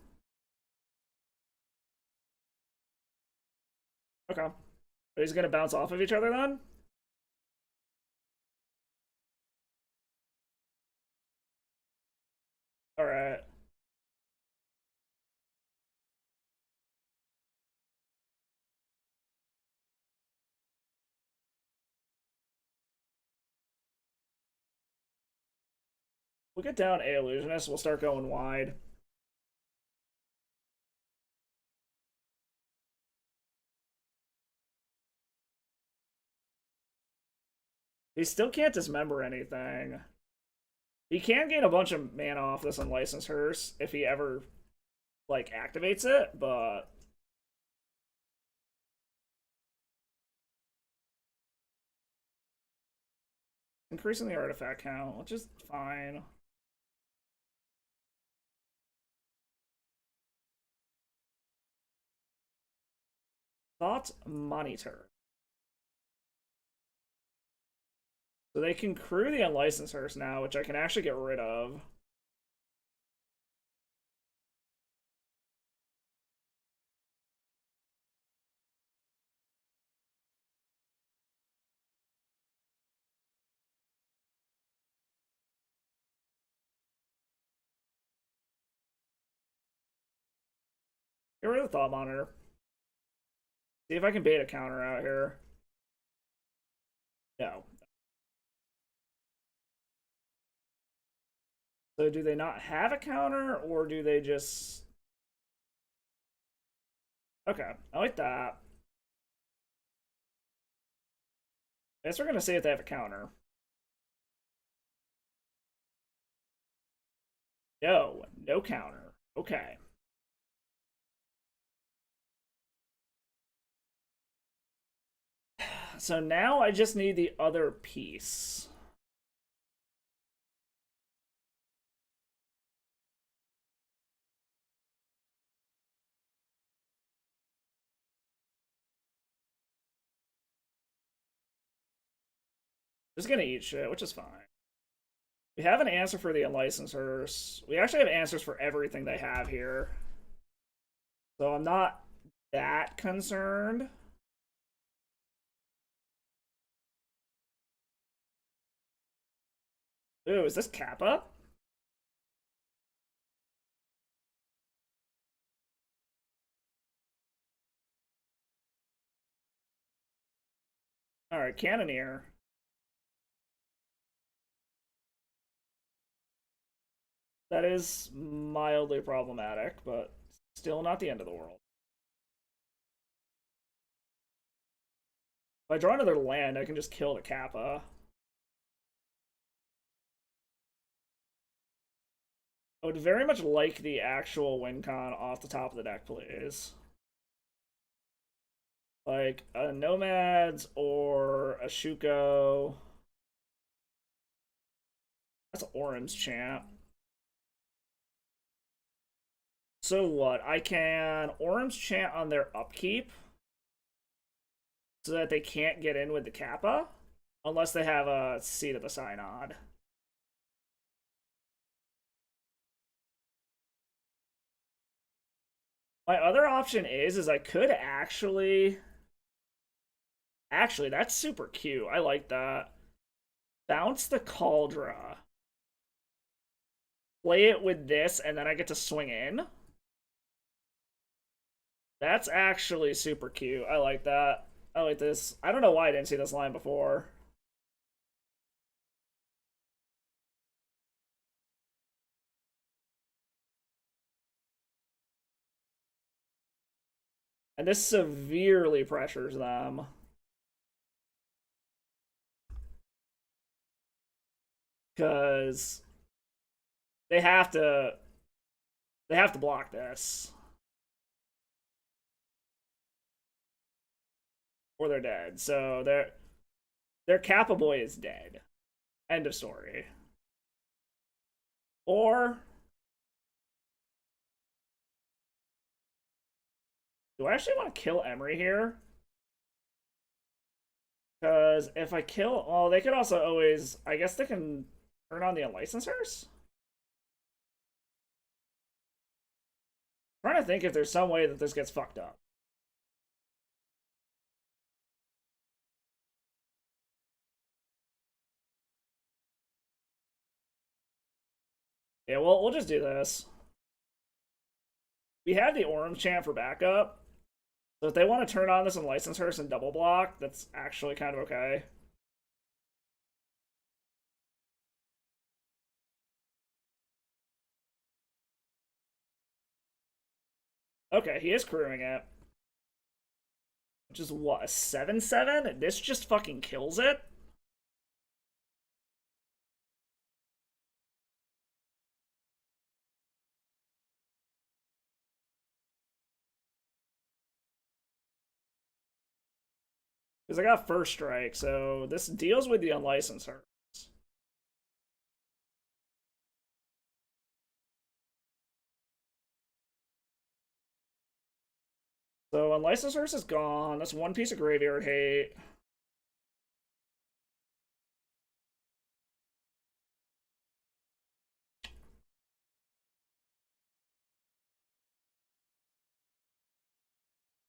Okay. But he's gonna bounce off of each other then? Alright. We'll get down A Illusionist, we'll start going wide. He still can't dismember anything. He can gain a bunch of mana off this Unlicensed Hearse if he ever, like, activates it, but... Increasing the artifact count, which is fine. Thought Monitor. So they can crew the Unlicensed Hearse now, which I can actually get rid of. Get rid of the Thought Monitor. See if I can bait a counter out here. No. So do they not have a counter, or do they just... Okay, I like that. I guess we're gonna see if they have a counter. No, no counter. Okay. So now I just need the other piece. Just gonna eat shit, which is fine. We have an answer for the unlicensors. We actually have answers for everything they have here. So I'm not that concerned. Ooh, is this Kappa? Alright, Cannoneer. That is mildly problematic, but still not the end of the world. If I draw another land, I can just kill the Kappa. I would very much like the actual win con off the top of the deck, please. Like a Nomads or a Shuko. That's Orim's Chant. So what? I can Orim's Chant on their upkeep so that they can't get in with the Kappa unless they have a Seat of the Synod. My other option is I could actually... Actually, that's super cute. I like that. Bounce the Cauldra. Play it with this, and then I get to swing in. That's actually super cute. I like that. I like this. I don't know why I didn't see this line before. And this severely pressures them. Because they have to block this. Or they're dead. So their Kappa Boy is dead. End of story. Or do I actually want to kill Emery here? Because if I kill... Oh, they could also always... I guess they can turn on the unlicensors? I'm trying to think if there's some way that this gets fucked up. Yeah, well, we'll just do this. We had the Orem Chant for backup. So if they want to turn on this unlicensors and double block, that's actually kind of okay. Okay, he is crewing it. Which is what, a 7/7? This just fucking kills it? Because I got first strike, so this deals with the unlicensors. So unlicensors is gone. That's one piece of graveyard hate.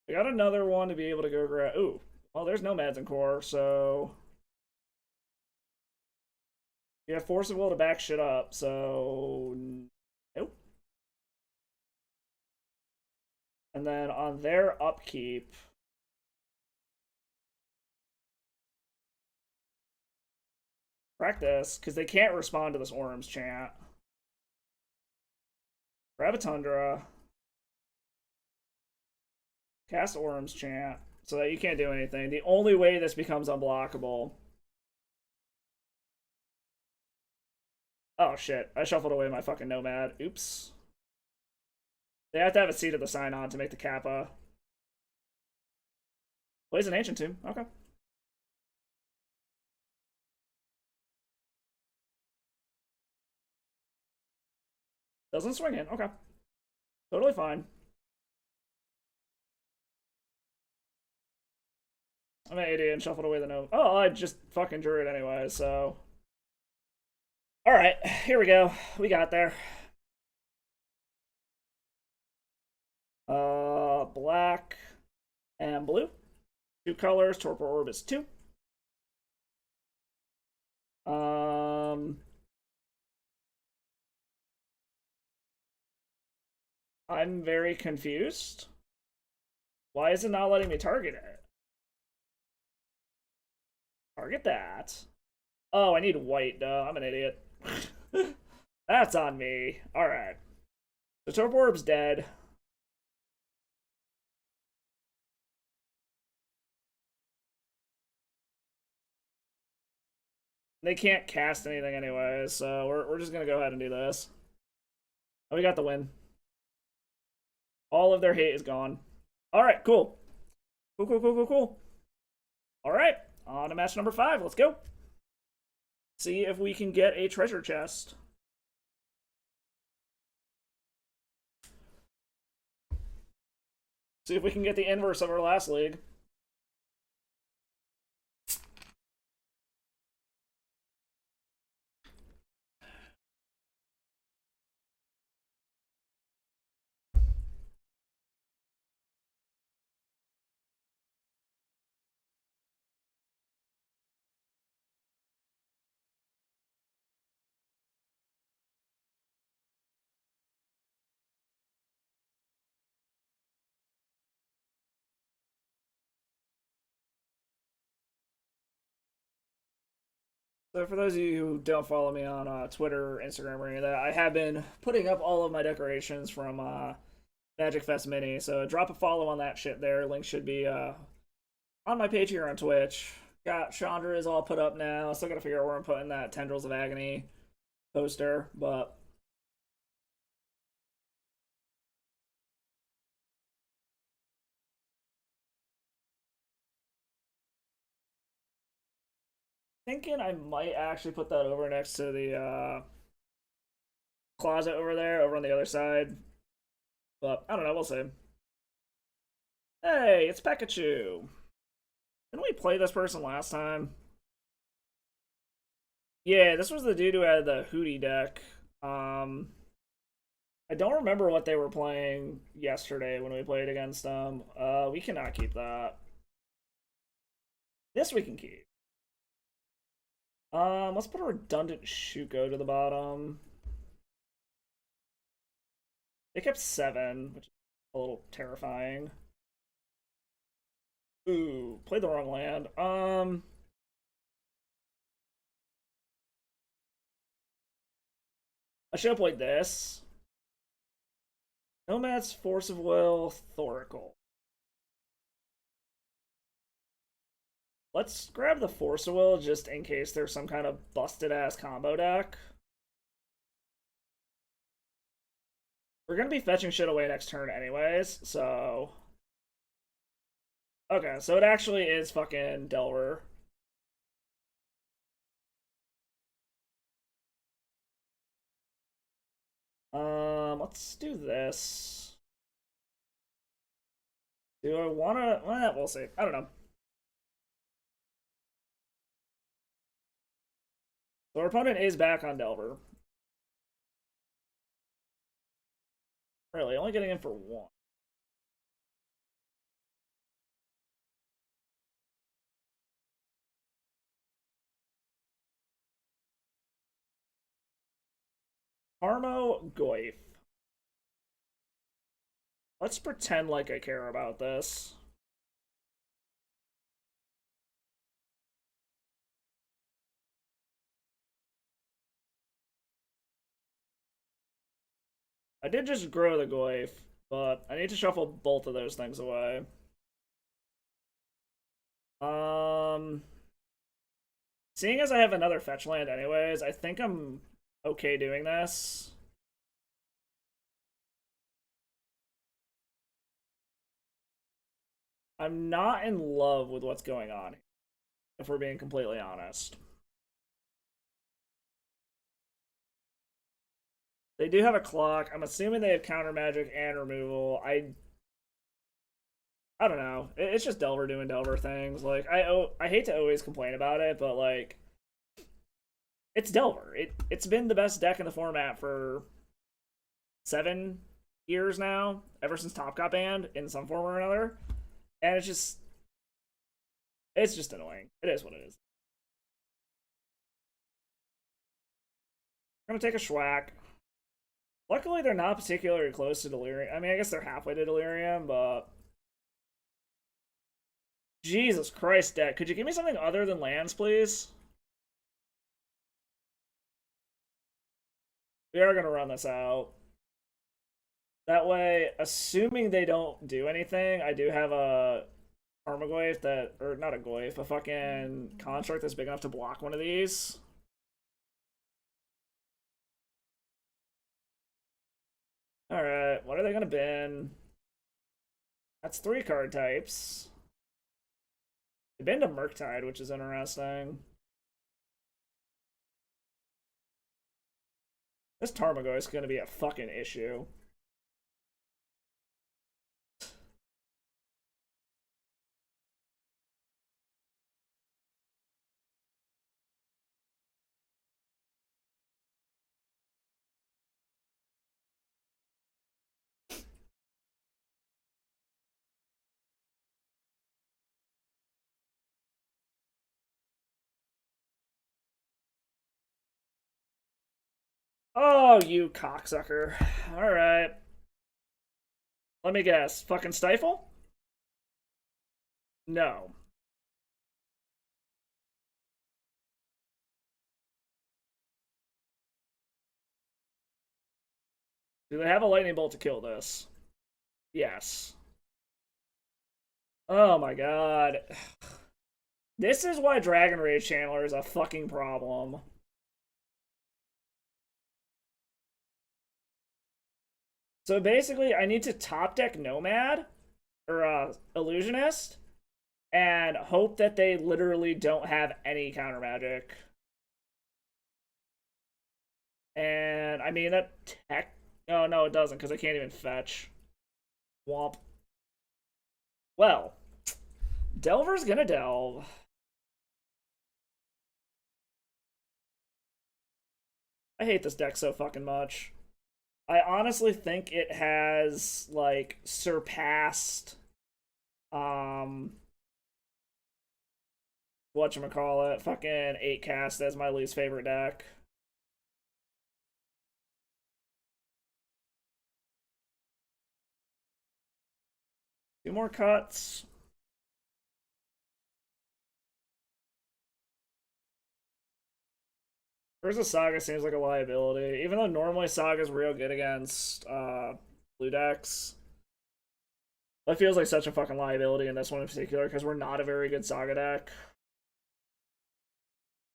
I got another one to be able to go grab. Ooh, well, there's Nomads in core, so you have Force of Will to back shit up. So nope. And then on their upkeep, practice because they can't respond to this Orem's Chant. Gravitundra. Cast Orm's Chant. So that you can't do anything. The only way this becomes unblockable. Oh shit. I shuffled away my fucking Nomad. Oops. They have to have a seat at the sign on to make the Kappa. Plays an Ancient Tomb. Okay. Doesn't swing in. Okay. Totally fine. I'm an idiot and shuffled away the note. Oh, I just fucking drew it anyway, so. Alright, here we go. We got there. Black and blue. 2 colors. Torpor Orb is 2. I'm very confused. Why is it not letting me target it? Target that. Oh, I need white. Duh, I'm an idiot. That's on me. Alright. The Torpor Orb's dead. They can't cast anything anyway, so we're just gonna go ahead and do this. Oh, we got the win. All of their hate is gone. Alright, cool. Cool. Alright, on to match number 5. Let's go. See if we can get a treasure chest. See if we can get the inverse of our last league. So for those of you who don't follow me on Twitter, Instagram, or any of that, I have been putting up all of my decorations from Magic Fest Mini. So drop a follow on that shit there. Link should be on my page here on Twitch. Got Chandra is all put up now. Still gotta figure out where I'm putting that Tendrils of Agony poster, but thinking I might actually put that over next to the closet over there, over on the other side. But I don't know, we'll see. Hey, it's Pikachu. Didn't we play this person last time? Yeah, this was the dude who had the Hootie deck. I don't remember what they were playing yesterday when we played against them. We cannot keep that. This we can keep. Let's put a redundant Shuko to the bottom. They kept 7, which is a little terrifying. Ooh, played the wrong land. I should have played this. Nomad's Force of Will, Thoracle. Let's grab the Force of Will just in case there's some kind of busted-ass combo deck. We're gonna be fetching shit away next turn anyways, so... Okay, so it actually is fucking Delver. Let's do this. Do I wanna... Well, we'll see. I don't know. So our opponent is back on Delver. Really, only getting in for 1. Harmo Goif. Let's pretend like I care about this. I did just grow the Goyf, but I need to shuffle both of those things away. Seeing as I have another fetch land anyways, I think I'm okay doing this. I'm not in love with what's going on, if we're being completely honest. They do have a clock. I'm assuming they have counter magic and removal. I don't know. It's just Delver doing Delver things. Like I hate to always complain about it, but like it's Delver. It's been the best deck in the format for 7 years now, ever since Top got banned in some form or another. And it's just annoying. It is what it is. I'm gonna take a Schwack. Luckily, they're not particularly close to Delirium. I mean, I guess they're halfway to Delirium, but Jesus Christ, deck. Could you give me something other than lands, please? We are going to run this out. That way, assuming they don't do anything, I do have a Armagoyf that, or not a Goyf, a fucking construct that's big enough to block one of these. Alright, what are they going to bin? That's 3 card types. They banned a Murktide, which is interesting. This Tarmogoyf is going to be a fucking issue. Oh, you cocksucker. Alright. Let me guess. Fucking Stifle? No. Do they have a lightning bolt to kill this? Yes. Oh my god. This is why Dragon Rage Channeler is a fucking problem. So basically, I need to top deck Nomad, or Illusionist, and hope that they literally don't have any counter magic. And I mean, that tech. Oh, no, it doesn't, because I can't even fetch. Womp. Well, Delver's gonna delve. I hate this deck so fucking much. I honestly think it has, like, surpassed, whatchamacallit, fucking 8-cast as my least favorite deck. Two more cuts. Urza Saga seems like a liability, even though normally Saga's real good against blue decks. That feels like such a fucking liability in this one in particular, because we're not a very good Saga deck.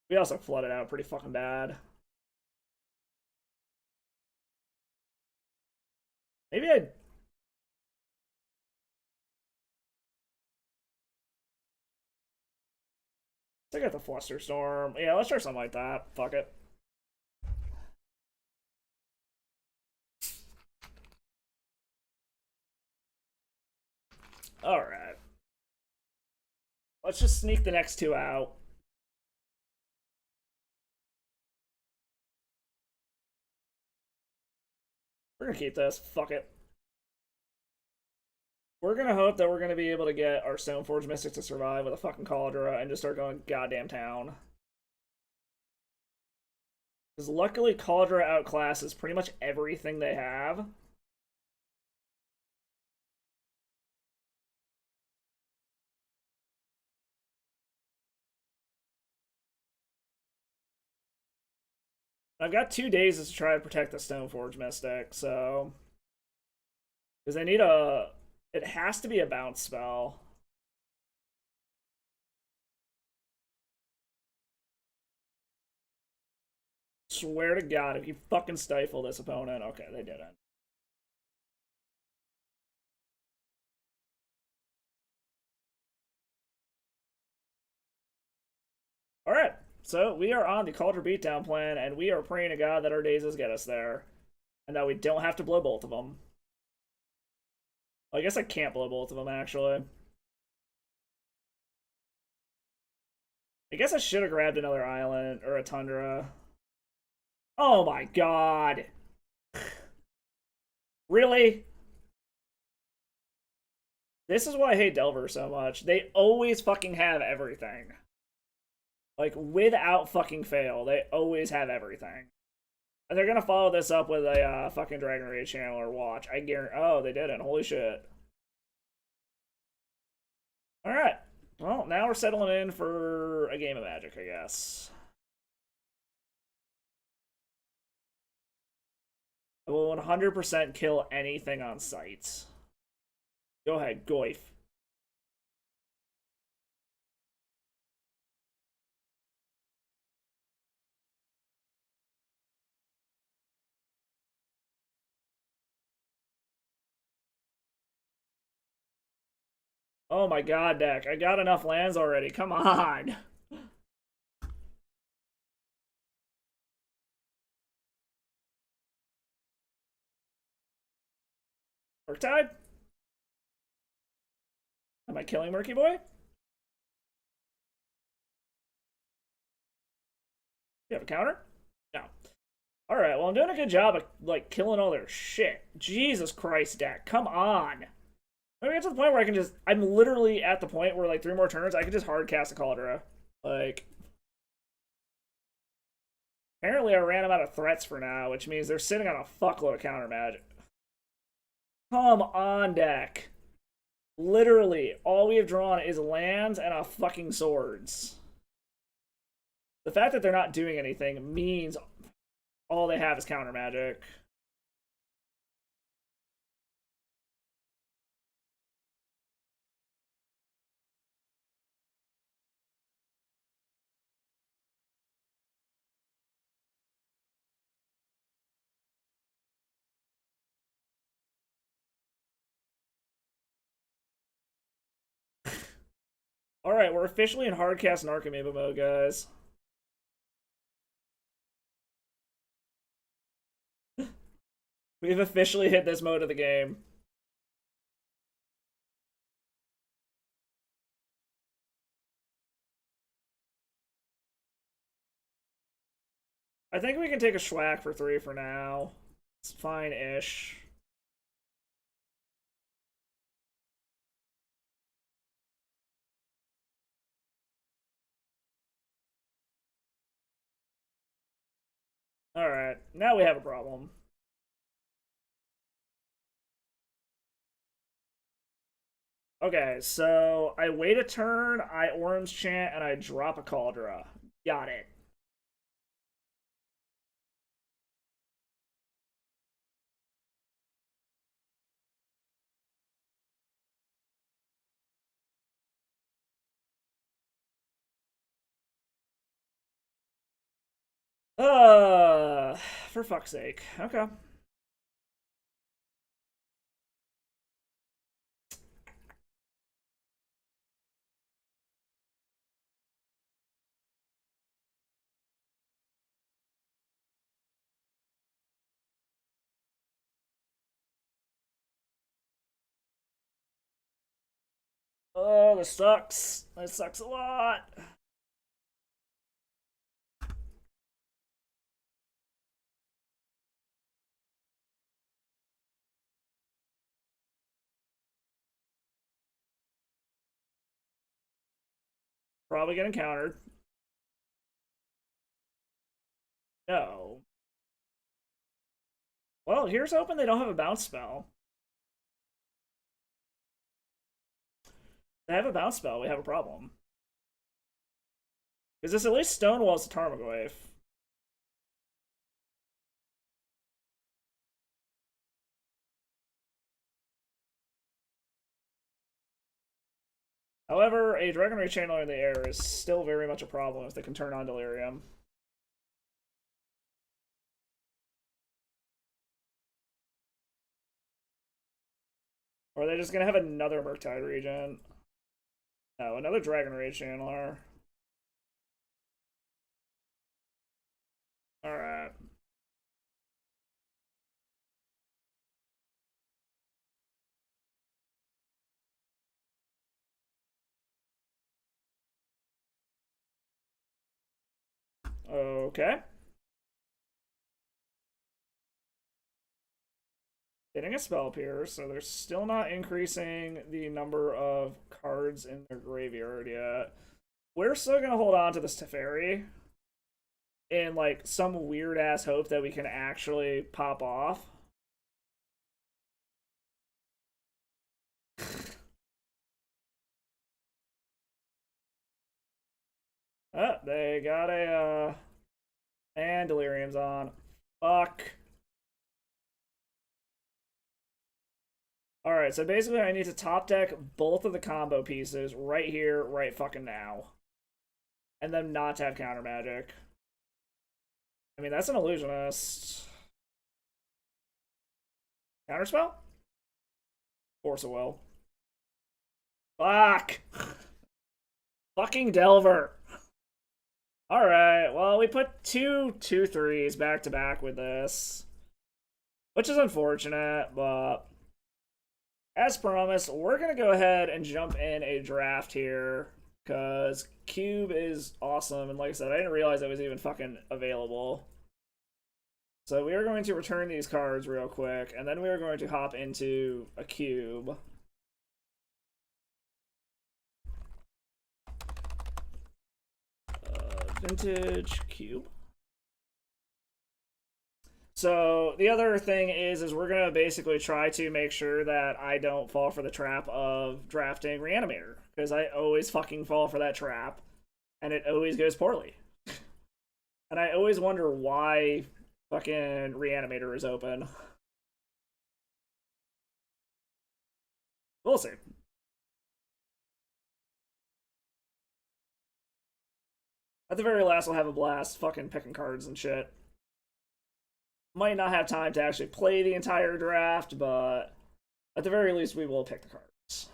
We also flooded out pretty fucking bad. Maybe I... I got the Flusterstorm. Yeah, let's try something like that. Fuck it. Alright. Let's just sneak the next 2 out. We're gonna keep this. Fuck it. We're gonna hope that we're gonna be able to get our Stoneforge Mystic to survive with a fucking Cauldra and just start going goddamn town. Because luckily Cauldra outclasses pretty much everything they have. I've got 2 days to try to protect the Stoneforge Mystic, so... Because I need a... It has to be a bounce spell. Swear to God, if you fucking stifle this opponent... Okay, they didn't. Alright, so we are on the Culture Beatdown plan, and we are praying to God that our dazes get us there. And that we don't have to blow both of them. I guess I can't blow both of them, actually. I guess I should have grabbed another island, or a tundra. Oh my god! Really? This is why I hate Delver so much. They always fucking have everything. Like, without fucking fail, they always have everything. And they're gonna follow this up with a fucking Dragon Rage Channeler watch. I guarantee. Oh, they didn't. Holy shit. Alright. Well, now we're settling in for a game of Magic, I guess. I will 100% kill anything on sight. Go ahead, Goif. Oh my god, deck. I got enough lands already. Come on. Murktide? Am I killing Murky Boy? You have a counter? No. Alright, well, I'm doing a good job of, like, killing all their shit. Jesus Christ, deck. Come on. I get to the point where I can just... I'm literally at the point where, like, 3 more turns, I can just hard cast a Caldera. Like... Apparently I ran them out of threats for now, which means they're sitting on a fuckload of counter magic. Come on, deck. Literally, all we have drawn is lands and a fucking swords. The fact that they're not doing anything means all they have is counter magic. Alright, we're officially in hardcast Narcomoeba mode, guys. We've officially hit this mode of the game. I think we can take a Schwack for 3 for now. It's fine-ish. Alright, now we have a problem. Okay, so I wait a turn, I Orim's Chant, and I drop a Caldera. Got it. For fuck's sake. Okay. Oh, this sucks. This sucks a lot. Probably getting countered. No. Well, here's hoping they don't have a bounce spell. They have a bounce spell, we have a problem. Because this at least stonewalls the Tarmogoyf. However, a Dragon Ray Channeler in the air is still very much a problem if they can turn on Delirium. Or are they just gonna have another Murktide Regent? No, another Dragon Ray Channeler. Alright. Okay. Getting a Spell Pierce, so they're still not increasing the number of cards in their graveyard yet. We're still gonna hold on to this Teferi in like some weird ass hope that we can actually pop off. Oh, they got a and Delirium's on. Fuck. Alright, so basically I need to top deck both of the combo pieces right here, right fucking now. And then not to have counter magic. I mean, that's an illusionist. Counterspell? Force of Will. Fuck! Fucking Delver! Alright, well, we put two 2/3s back to back with this. Which is unfortunate, but as promised, we're going to go ahead and jump in a draft here, because Cube is awesome, and like I said, I didn't realize it was even fucking available. So we are going to return these cards real quick, and then we are going to hop into a Cube. Vintage Cube. So the other thing is we're gonna basically try to make sure that I don't fall for the trap of drafting Reanimator, because I always fucking fall for that trap, and it always goes poorly. And I always wonder why fucking Reanimator is open. We'll see. At the very last, we'll have a blast fucking picking cards and shit. Might not have time to actually play the entire draft, but at the very least, we will pick the cards.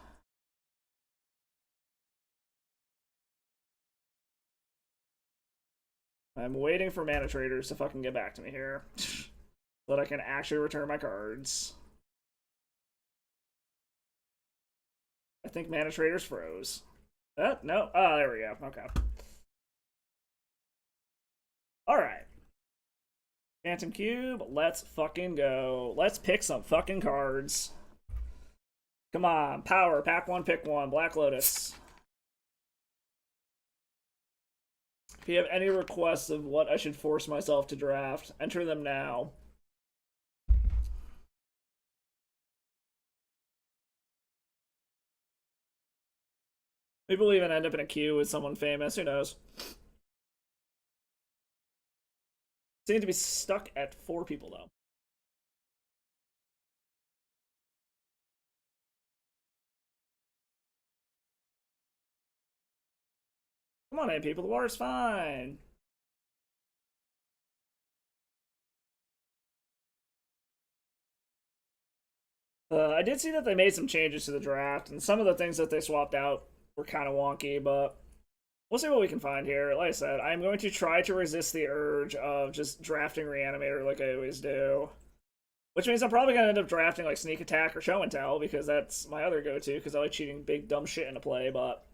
I'm waiting for Mana Traders to fucking get back to me here, so that I can actually return my cards. I think Mana Traders froze. No. Oh, there we go. Okay. Alright. Phantom Cube, let's fucking go. Let's pick some fucking cards. Come on, power, pack one, pick one, Black Lotus. If you have any requests of what I should force myself to draft, enter them now. Maybe we'll even end up in a queue with someone famous, who knows. Seem to be stuck at 4 people, though. Come on in, people. The water's fine. I did see that they made some changes to the draft, and some of the things that they swapped out were kind of wonky, but we'll see what we can find here. Like I said, I'm going to try to resist the urge of just drafting Reanimator like I always do. Which means I'm probably going to end up drafting like Sneak Attack or Show and Tell, because that's my other go-to, because I like cheating big dumb shit into play, but...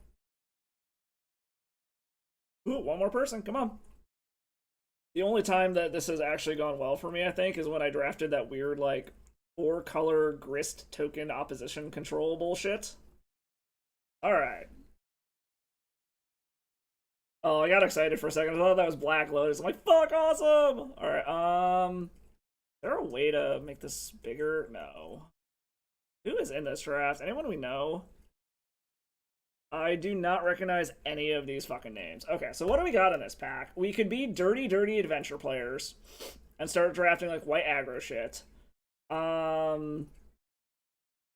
Ooh, one more person, come on. The only time that this has actually gone well for me, I think, is when I drafted that weird, like, 4-color Grist token opposition control bullshit. Alright. Oh, I got excited for a second. I thought that was Black Lotus. I'm like, fuck, awesome! Alright, is there a way to make this bigger? No. Who is in this draft? Anyone we know? I do not recognize any of these fucking names. Okay, so what do we got in this pack? We could be dirty, dirty adventure players and start drafting, like, white aggro shit.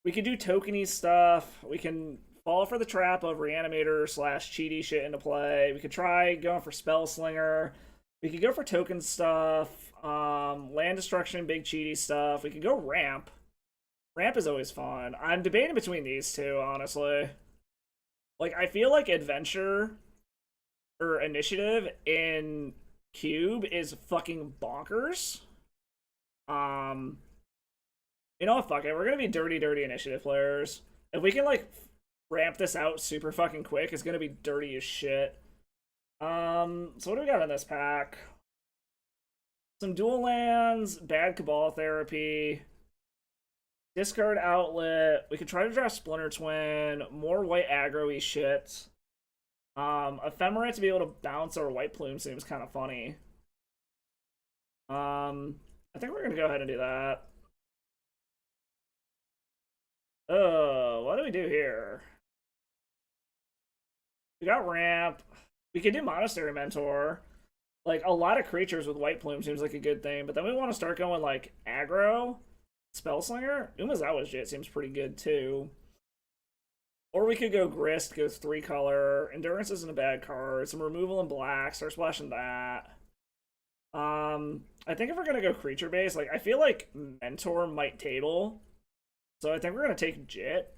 We could do tokeny stuff. We can fall for the trap of Reanimator slash cheaty shit into play. We could try going for Spell Slinger. We could go for token stuff. Land destruction, big cheaty stuff. We could go ramp. Ramp is always fun. I'm debating between these two, honestly. Like, I feel like adventure or initiative in Cube is fucking bonkers. You know what, fuck it. We're gonna be dirty initiative players. If we can, like, ramp this out super fucking quick, it's gonna be dirty as shit. So what do we got in this pack? Some dual lands, bad Cabal Therapy, discard Outlet. We could try to draw Splinter Twin, more white aggro-y shit. Ephemerate to be able to bounce our White Plume seems kind of funny. I think we're gonna go ahead and do that. What do we do here? We got ramp. We could do Monastery Mentor. Like, a lot of creatures with White Plume seems like a good thing, but then we want to start going, like, aggro. Spellslinger? Umazawa's Jit seems pretty good, too. Or we could go Grist, go 3-color. Endurance isn't a bad card. Some removal in black. Start splashing that. I think if we're going to go creature-based, like, I feel like Mentor might table. So I think we're going to take Jit.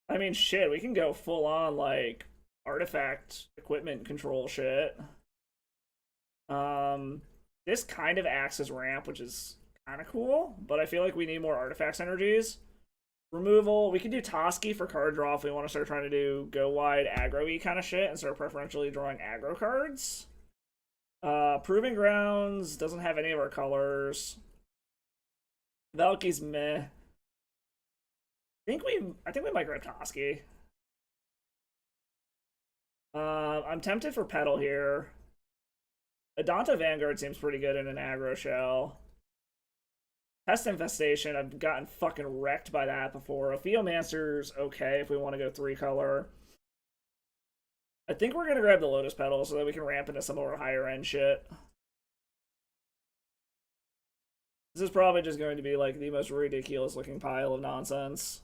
I mean, shit, we can go full-on, like, artifact equipment control shit. This kind of acts as ramp, which is kind of cool, but I feel like we need more artifacts energies. Removal, we can do Toski for card draw if we want to start trying to do go-wide aggro-y kind of shit and start preferentially drawing aggro cards. Proving Grounds doesn't have any of our colors. Valky's meh. I think we might grab Toski. I'm tempted for Petal here. Adanta Vanguard seems pretty good in an aggro shell. Pest Infestation, I've gotten fucking wrecked by that before. Ophiomancer's okay if we want to go 3-color. I think we're going to grab the Lotus Petal so that we can ramp into some of our higher end shit. This is probably just going to be like the most ridiculous looking pile of nonsense.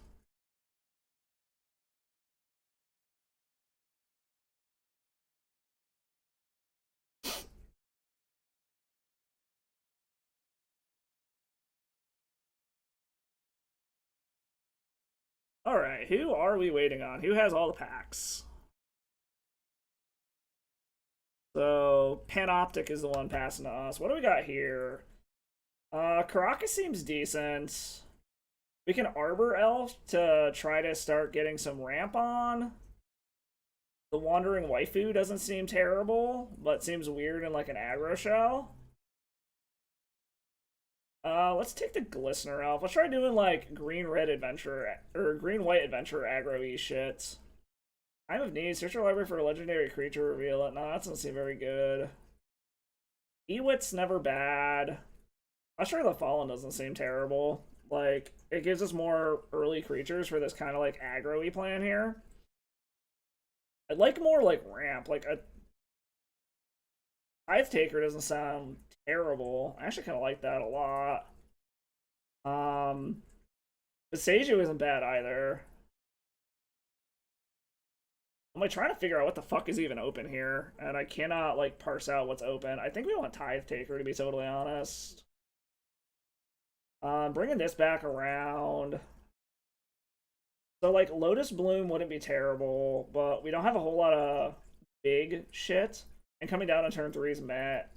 Alright, who are we waiting on? Who has all the packs? So, Panoptic is the one passing to us. What do we got here? Caracas seems decent. We can Arbor Elf to try to start getting some ramp on. The Wandering Waifu doesn't seem terrible, but seems weird in like an aggro shell. Let's take the Glistener Elf. Let's try doing like green-red adventure, or green-white adventure aggro-y shit. Time of Need, search your library for a legendary creature, reveal it. No, that doesn't seem very good. Ewit's never bad. Usher of the Fallen doesn't seem terrible. Like, it gives us more early creatures for this kind of like aggro-y plan here. I'd like more like ramp. Like a Tithe Taker doesn't sound terrible. I actually kind of like that a lot. But Seiju isn't bad either. I'm like trying to figure out what the fuck is even open here, and I cannot like parse out what's open. I think we want Tithe Taker to be totally honest. Bringing this back around. So like Lotus Bloom wouldn't be terrible, but we don't have a whole lot of big shit. And coming down on turn 3 is Matt.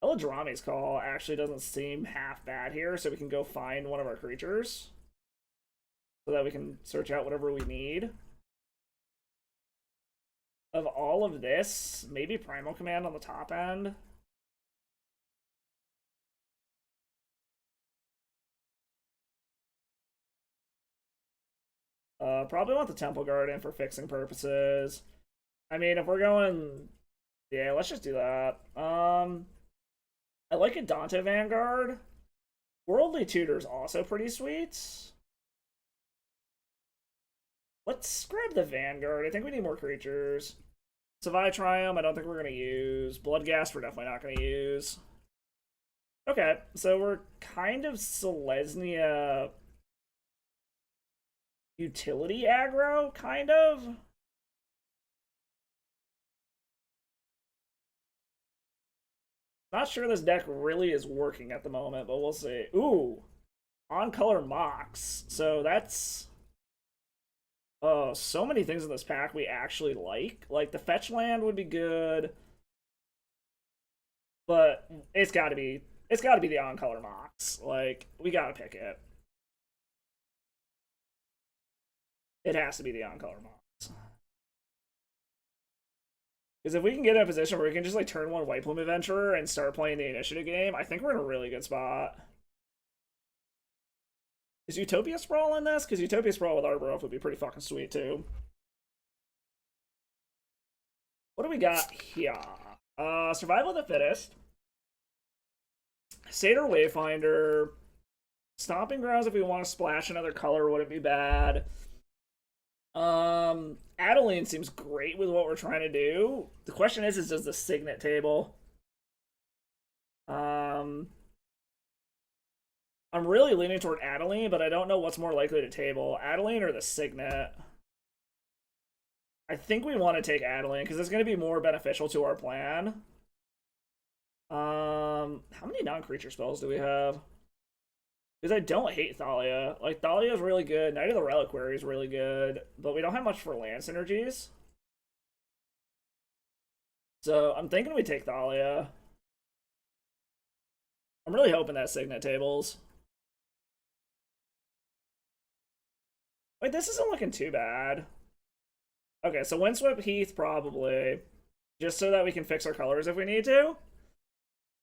Eladrami's Call actually doesn't seem half bad here, so we can go find one of our creatures. So that we can search out whatever we need. Of all of this, maybe Primal Command on the top end. Probably want the Temple Guardian for fixing purposes. I mean, if we're going... Yeah, let's just do that. I like a Dante Vanguard. Worldly Tutor's also pretty sweet. Let's grab the Vanguard. I think we need more creatures. Savai Triumph, I don't think we're going to use. Bloodghast, we're definitely not going to use. Okay, so we're kind of Selesnya utility aggro, kind of. Not sure this deck really is working at the moment, but we'll see. Ooh, on color Mox. So that's so many things in this pack we actually like. Like the fetch land would be good, but it's got to be the on color Mox. Like we gotta pick it. It has to be the on color Mox. Because if we can get in a position where we can just like turn one White Plume Adventurer and start playing the initiative game, I think we're in a really good spot. Is Utopia Sprawl in this? Because Utopia Sprawl with Arbor Elf would be pretty fucking sweet too. What do we got here? Survival of the Fittest. Satyr Wayfinder. Stomping Grounds if we want to splash another color wouldn't be bad. Adeline seems great with what we're trying to do. The question is does the Signet table? I'm really leaning toward Adeline, but I don't know what's more likely to table, Adeline or the Signet. I think we want to take Adeline because it's going to be more beneficial to our plan. How many non-creature spells do we have? Because I don't hate Thalia. Like, Thalia is really good. Knight of the Reliquary is really good. But we don't have much for land synergies. So, I'm thinking we take Thalia. I'm really hoping that Signet tables. Wait, this isn't looking too bad. Okay, so Windswept Heath, probably. Just so that we can fix our colors if we need to.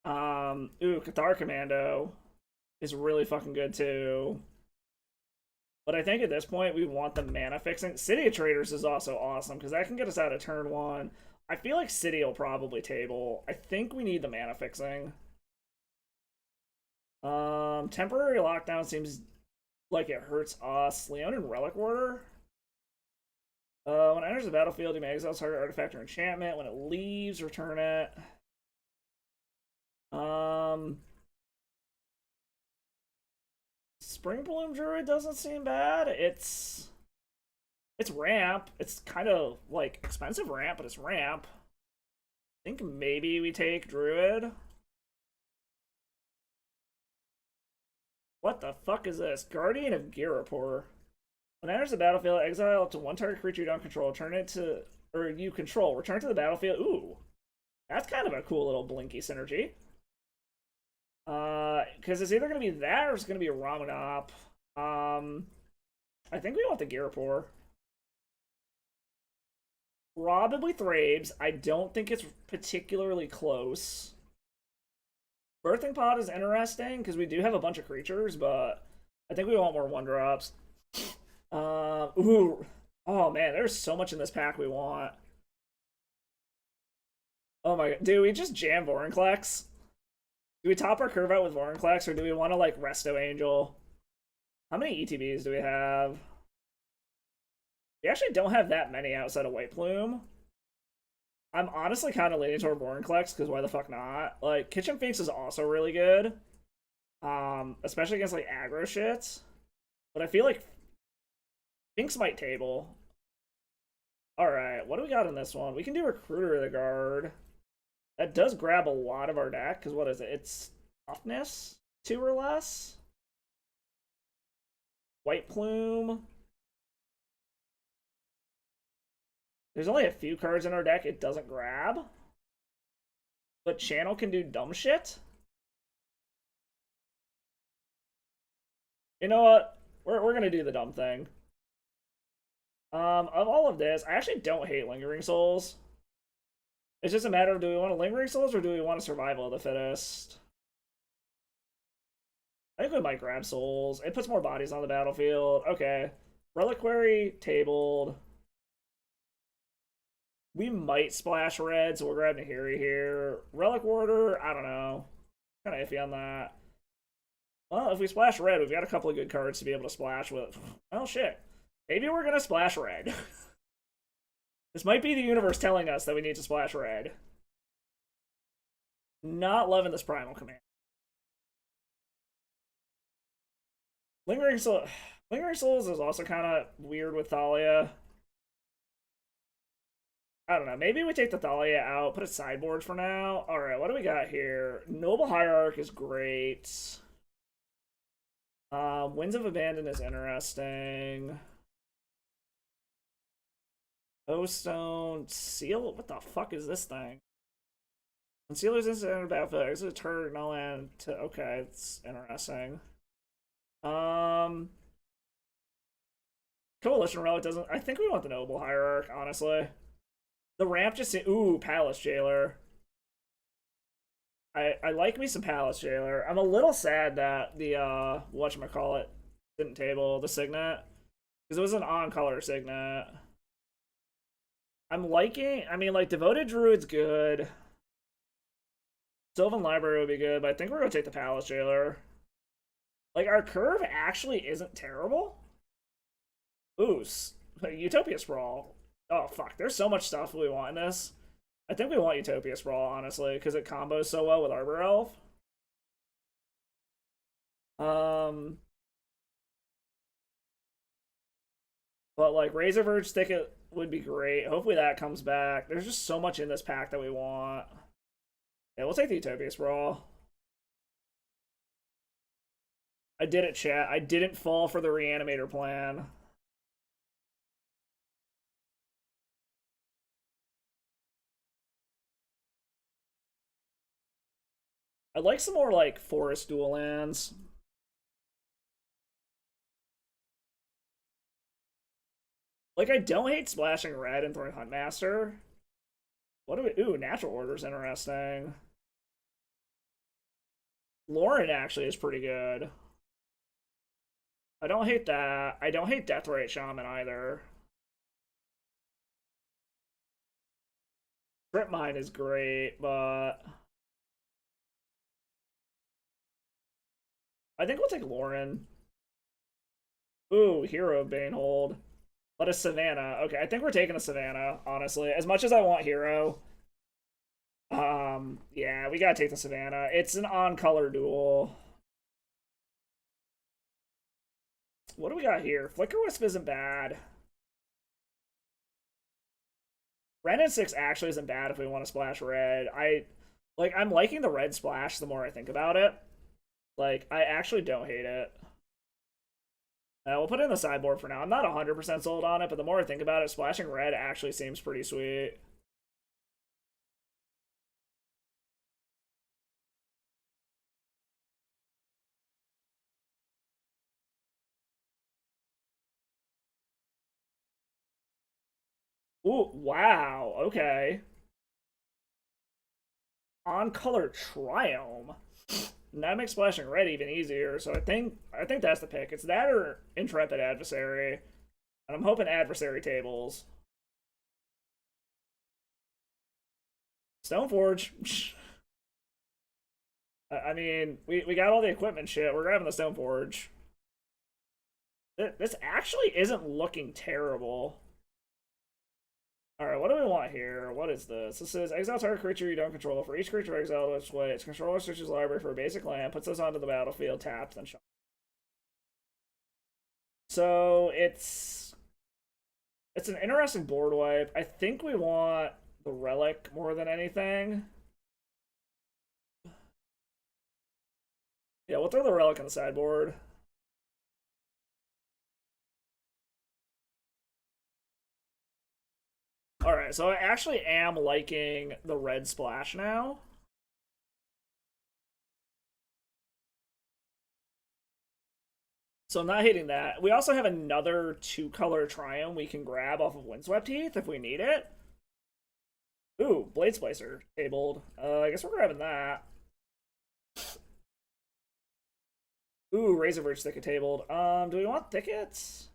Ooh, Cathar Commando is really fucking good too. But I think at this point we want the mana fixing. City of Traders is also awesome because that can get us out of turn one. I feel like City will probably table. I think we need the mana fixing. Temporary Lockdown seems like it hurts us. Leonin Relic Warder. When it enters the battlefield, you may exile target artifact or enchantment. When it leaves, return it. Spring Bloom Druid doesn't seem bad. It's ramp. It's kind of like expensive ramp, but it's ramp. I think maybe we take Druid. What the fuck is this? Guardian of Girapur. When it enters the battlefield, exile up to one target creature you don't control. Turn it to, or you control. Return to the battlefield. Ooh, that's kind of a cool little blinky synergy. Because it's either going to be that or it's going to be a Ramanop. I think we want the Girapur. Probably Thrabes. I don't think it's particularly close. Birthing Pod is interesting because we do have a bunch of creatures, but I think we want more 1-drops. Ooh. Oh man, there's so much in this pack we want. Oh my god. Do we just jam Vorinclex? Do we top our curve out with Vorinclex, or do we want to, like, Resto Angel? How many ETBs do we have? We actually don't have that many outside of White Plume. I'm honestly kind of leaning toward Vorinclex, because why the fuck not? Like, Kitchen Finks is also really good. Especially against, like, aggro shit. But I feel like Finks might table. Alright, what do we got in this one? We can do Recruiter of the Guard. That does grab a lot of our deck, because what is it? It's Toughness 2 or less? White Plume. There's only a few cards in our deck it doesn't grab. But Channel can do dumb shit. You know what? We're gonna do the dumb thing. Of all of this, I actually don't hate Lingering Souls. It's just a matter of, do we want a Lingering Souls or do we want a Survival of the Fittest? I think we might grab Souls. It puts more bodies on the battlefield. Okay. Reliquary tabled. We might splash red, so we'll grab Nahiri here. Relic Warder, I don't know. Kind of iffy on that. Well, if we splash red, we've got a couple of good cards to be able to splash with. Well, shit. Maybe we're gonna splash red. This might be the universe telling us that we need to splash red. Not loving this Primal Command. Lingering Soul. Lingering Souls is also kind of weird with Thalia. I don't know. Maybe we take the Thalia out, put a sideboard for now. All right, what do we got here? Noble Hierarch is great. Winds of Abandon is interesting. O-Stone Seal. What the fuck is this thing? When Sealer's instant enter battlefield, exit a turn, no land to. Okay, it's interesting. Coalition Relic doesn't. I think we want the Noble Hierarch, honestly. The ramp just. Ooh, Palace Jailer. I like me some Palace Jailer. I'm a little sad that the whatchamacallit didn't table the Signet. Because it was an on-color Signet. I'm liking. I mean, like, Devoted Druid's good. Sylvan Library would be good, but I think we're gonna take the Palace Jailer. Like, our curve actually isn't terrible. Ooh, Utopia Sprawl. Oh, fuck. There's so much stuff we want in this. I think we want Utopia Sprawl, honestly, because it combos so well with Arbor Elf. But, like, Razor Verge Thicket would be great. Hopefully that comes back. There's just so much in this pack that we want. Yeah, we'll take the Utopia Sprawl. I did it, chat. I didn't fall for the Reanimator plan. I'd like some more, like, forest dual lands. Like, I don't hate splashing red and throwing Huntmaster. What do we... Ooh, Natural Order's interesting. Lauren actually is pretty good. I don't hate that. I don't hate Deathrite Shaman either. Trip Mine is great, but... I think we'll take Lauren. Ooh, Hero Banehold. But a Savannah. Okay, I think we're taking a Savannah, honestly. As much as I want Hero. Yeah, we gotta take the Savannah. It's an on-color duel. What do we got here? Flicker Wisp isn't bad. Ren and 6 actually isn't bad if we want to splash red. I'm liking the red splash the more I think about it. Like, I actually don't hate it. We'll put it in the sideboard for now. I'm not 100% sold on it, but the more I think about it, splashing red actually seems pretty sweet. Ooh, wow, okay. On-color Triome. That makes splashing red even easier, so I think that's the pick. It's that or Intrepid Adversary. And I'm hoping Adversary tables. Stoneforge. I mean, we got all the equipment shit. We're grabbing the Stoneforge. This actually isn't looking terrible. Alright, what do we want here? What is this? This is exile target creature you don't control. For each creature exiled which way, its controller searches library for a basic land, puts this onto the battlefield, tapped, then shot. So it's an interesting board wipe. I think we want the relic more than anything. Yeah, we'll throw the relic on the sideboard. Alright, so I actually am liking the red splash now. So I'm not hating that. We also have another 2-color Triumph we can grab off of Windswept Heath if we need it. Ooh, Blade Splicer tabled. I guess we're grabbing that. Ooh, Razor Verge Thicket tabled. Do we want Thickets?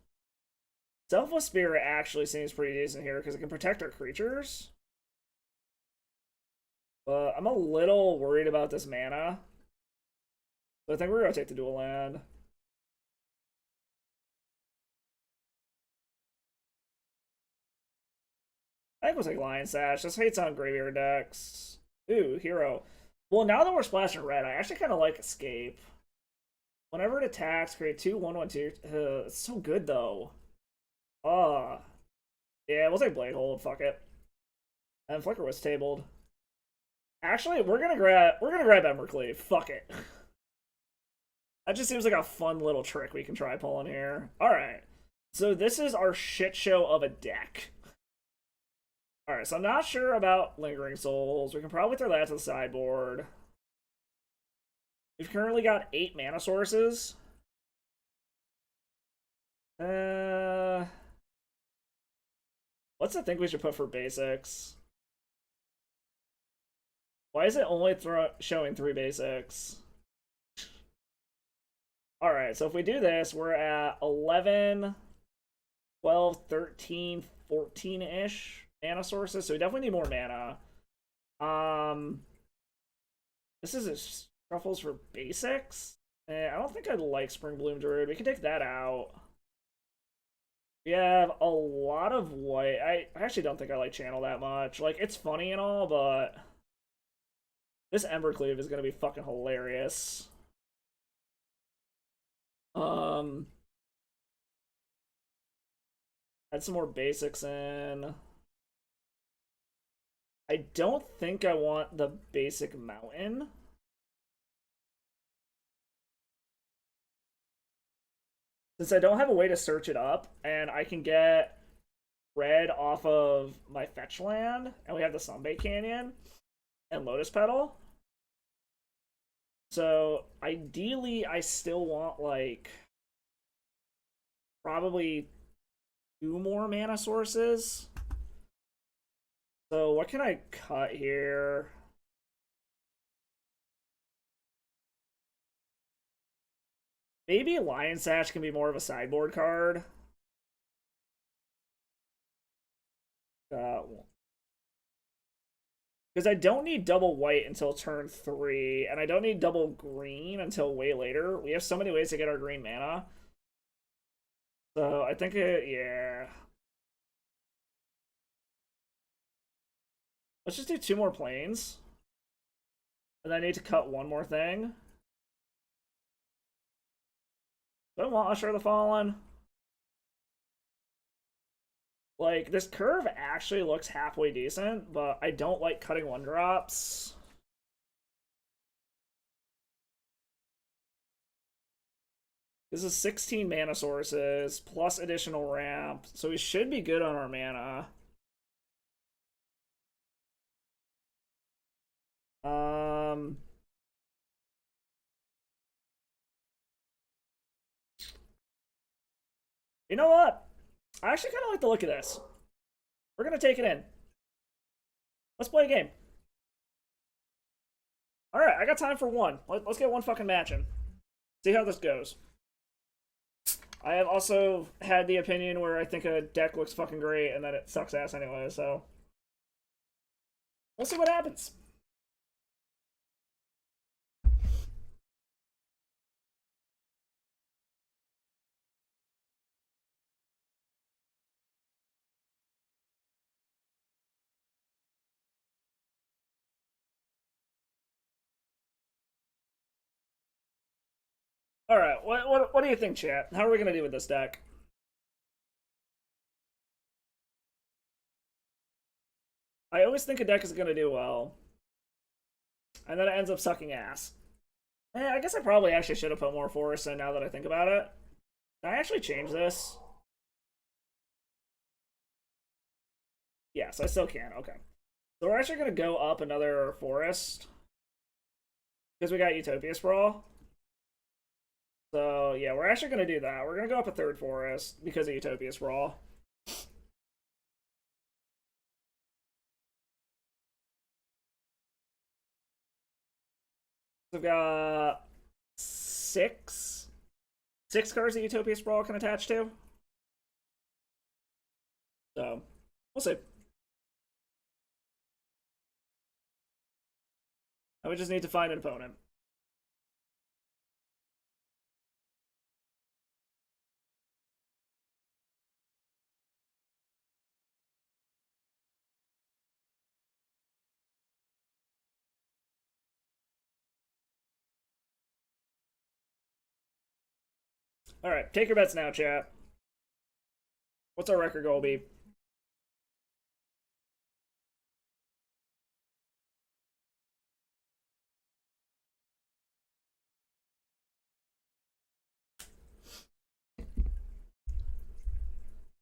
Selfless Spirit actually seems pretty decent here because it can protect our creatures. But I'm a little worried about this mana. So I think we're going to take the dual land. I think we'll take Lion Sash. This hates on graveyard decks. Ooh, Hero. Well, now that we're splashing red, I actually kind of like Escape. Whenever it attacks, create 2/1/1/2. It's so good though. Uh yeah, we'll take Blade Hold. Fuck it. And Flicker was tabled. Actually, we're gonna grab Embercleave. Fuck it. That just seems like a fun little trick we can try pulling here. All right. So this is our shit show of a deck. All right. So I'm not sure about Lingering Souls. We can probably throw that to the sideboard. We've currently got 8 mana sources. What's the thing we should put for basics? Why is it only showing 3 basics? Alright, so if we do this, we're at 11, 12, 13, 14-ish mana sources, so we definitely need more mana. This is a Shuffles for basics? I don't think I'd like Spring Bloom Druid. We can take that out. We have a lot of white. I actually don't think I like Channel that much. Like, it's funny and all, but this Embercleave is going to be fucking hilarious. Add some more basics in. I don't think I want the basic mountain. Since I don't have a way to search it up, and I can get red off of my fetch land, and we have the Sunbait Canyon and Lotus Petal. So ideally, I still want like probably 2 more mana sources. So what can I cut here? Maybe Lion Sash can be more of a sideboard card. Because I don't need double white until turn 3, and I don't need double green until way later. We have so many ways to get our green mana. So I think yeah. Let's just do 2 more planes. And I need to cut 1 more thing. Do I want Usher of the Fallen? Like, this curve actually looks halfway decent, but I don't like cutting 1-drops. This is 16 mana sources, plus additional ramp, so we should be good on our mana. You know what? I actually kind of like the look of this. We're going to take it in. Let's play a game. Alright, I got time for one. Let's get one fucking match in. See how this goes. I have also had the opinion where I think a deck looks fucking great and then it sucks ass anyway, so we'll see what happens. Alright, what do you think, chat? How are we gonna do with this deck? I always think a deck is gonna do well. And then it ends up sucking ass. I guess I probably actually should have put more forest in now that I think about it. Can I actually change this? Yes, I still can. Okay. So we're actually going to go up another forest. Because we got Utopia Sprawl. So, yeah, we're actually going to do that. We're going to go up a 3rd forest because of Utopia Sprawl. We've got 6 cards that Utopia Sprawl can attach to. So, we'll see. And we just need to find an opponent. Alright, take your bets now, chat. What's our record goal be?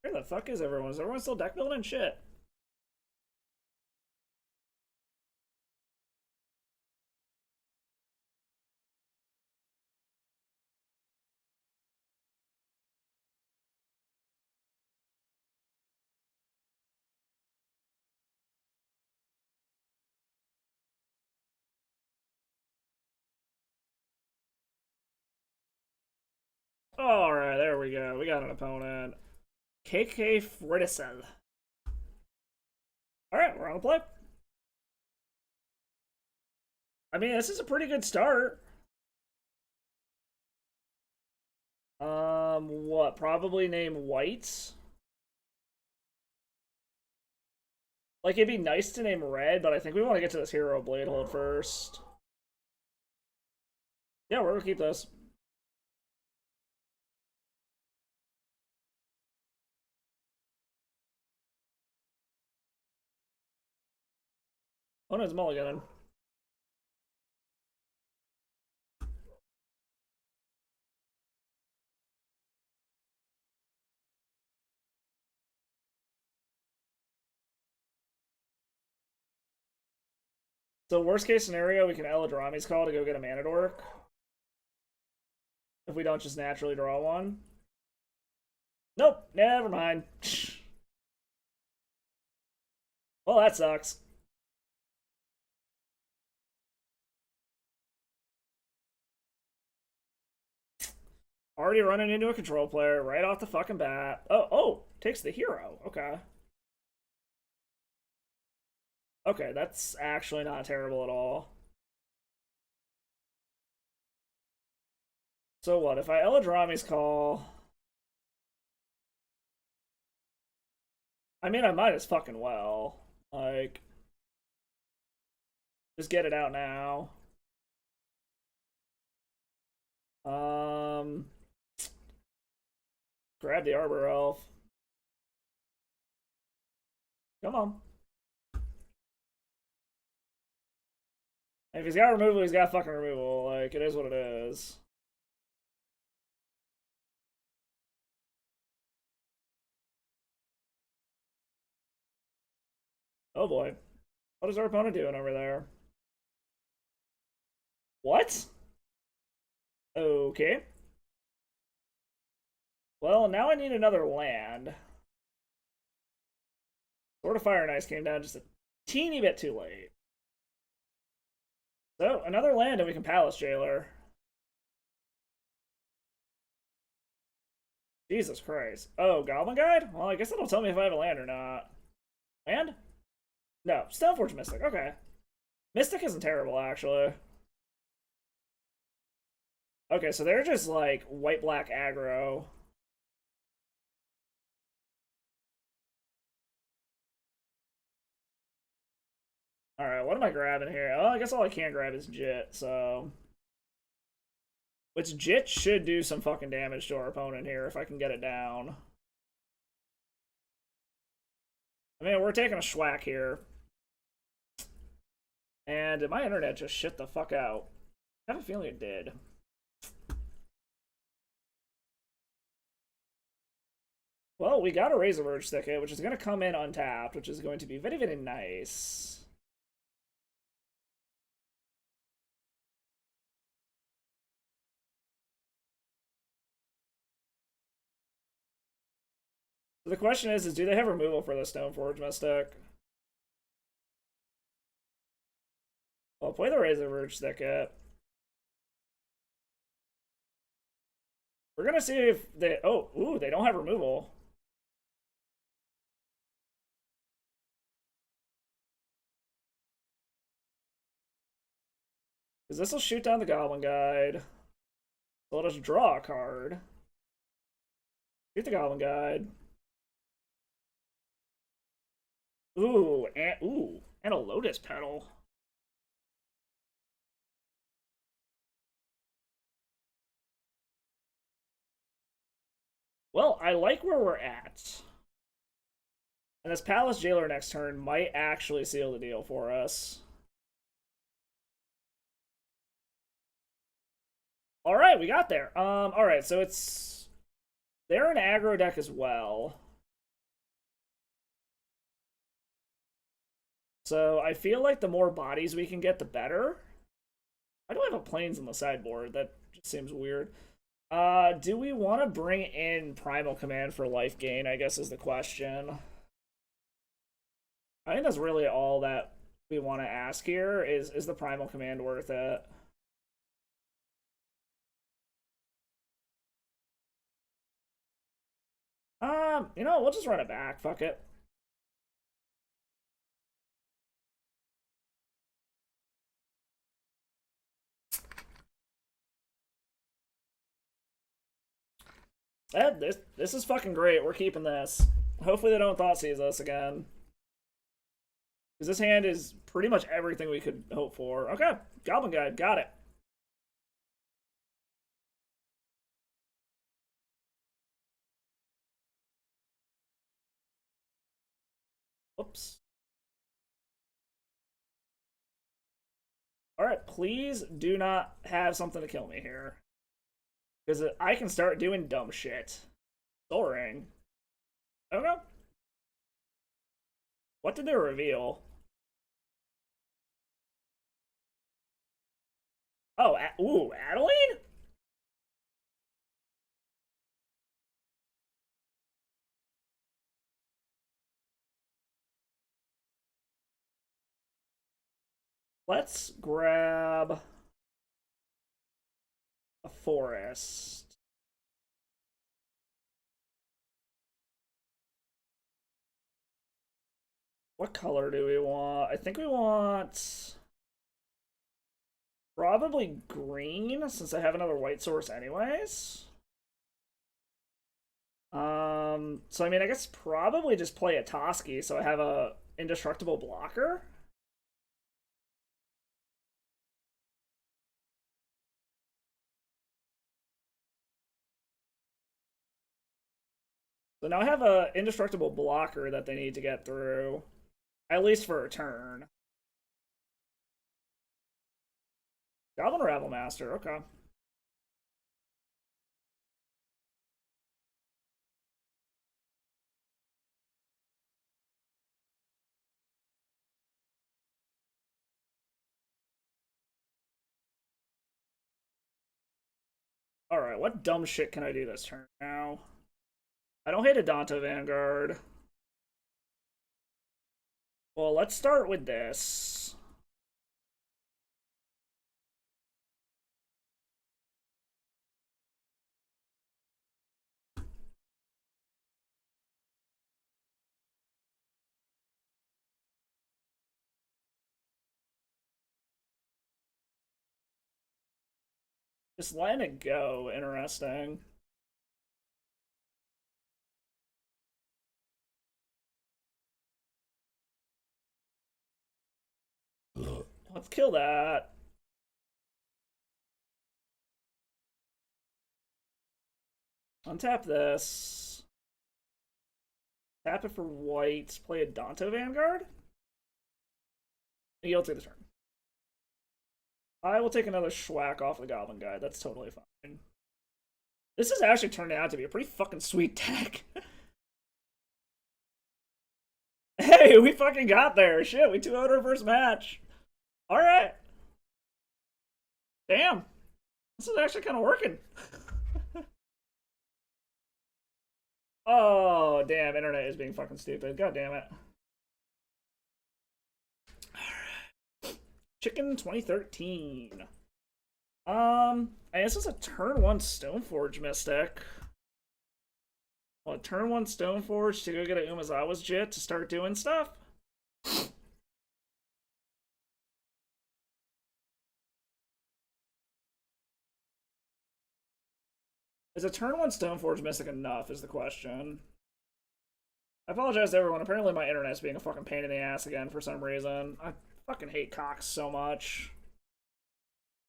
Where the fuck is everyone? Is everyone still deck building? Shit. Alright, there we go. We got an opponent. KK Frittisel. Alright, we're on the play. I mean, this is a pretty good start. What? Probably name Whites? Like, it'd be nice to name Red, but I think we want to get to this Hero Blade hold first. Yeah, we're gonna keep this. Oh no, it's mulliganing. So worst case scenario, we can Eladrami's call to go get a Mana Dork. If we don't just naturally draw one. Nope, never mind. Well, that sucks. Already running into a control player right off the fucking bat. Oh, takes the hero. Okay. Okay, that's actually not terrible at all. So what, if I Eladrami's call... I mean, I might as fucking well. Like... Just get it out now. Grab the Arbor Elf. Come on. If he's got removal, he's got fucking removal. Like, it is what it is. Oh boy. What is our opponent doing over there? What? Okay. Well, now I need another land. Sword of Fire and Ice came down just a teeny bit too late. So, another land and we can Palace Jailer. Jesus Christ. Oh, Goblin Guide? Well, I guess that'll tell me if I have a land or not. Land? No. Stoneforge Mystic. Okay. Mystic isn't terrible, actually. Okay, so they're just, like, white-black aggro. Alright, what am I grabbing here? Oh, I guess all I can grab is Jit, so... Which Jit should do some fucking damage to our opponent here if I can get it down. I mean, we're taking a schwack here. And did my internet just shit the fuck out? I have a feeling it did. Well, we got a Razorverge Thicket, which is going to come in untapped, which is going to be very, very nice. So the question is do they have removal for the Stoneforge Mystic? Well, play the Razorverge Thicket. We're gonna see if they... Oh, ooh, they don't have removal. Because this will shoot down the Goblin Guide. So let us draw a card. Shoot the Goblin Guide. Ooh, and a Lotus Petal. Well, I like where we're at. And this Palace Jailer next turn might actually seal the deal for us. Alright, we got there. Alright, so it's... They're an aggro deck as well. So I feel like the more bodies we can get, the better. Why do I have a planes on the sideboard? That just seems weird. Do we want to bring in Primal Command for life gain, I guess is the question. I think that's really all that we want to ask here. Is the Primal Command worth it? You know, we'll just run it back. Fuck it. This is fucking great. We're keeping this. Hopefully they don't Thoughtseize us again. Because this hand is pretty much everything we could hope for. Okay, Goblin Guide, got it. Whoops. Alright, please do not have something to kill me here. Because I can start doing dumb shit. Soul Ring. Okay. What did they reveal? Oh, ooh, Adeline? Let's grab a forest. What color do we want? I think we want probably green, since I have another white source anyways. So I mean, I guess probably just play a Toski, so I have a indestructible blocker. So now I have a indestructible blocker that they need to get through, at least for a turn. Goblin Ravel Master, okay. Alright, what dumb shit can I do this turn now? I don't hate a Danto Vanguard. Well, let's start with this. Just letting it go. Interesting. Let's kill that. Untap this. Tap it for white. Play a Danto Vanguard. You'll take the turn. I will take another Schwack off the Goblin Guide. That's totally fine. This is actually turning out to be a pretty fucking sweet deck. Hey, we fucking got there. Shit, we 2-0'd our first match. Alright. Damn. This is actually kind of working. Oh, damn. Internet is being fucking stupid. God damn it. Chicken 2013. I guess it's a turn 1 Stoneforge Mystic. Well, turn 1 Stoneforge to go get a Umezawa's Jit to start doing stuff. Is a turn 1 Stoneforge Mystic enough is the question. I apologize to everyone. Apparently my internet's being a fucking pain in the ass again for some reason. I fucking hate Cox so much.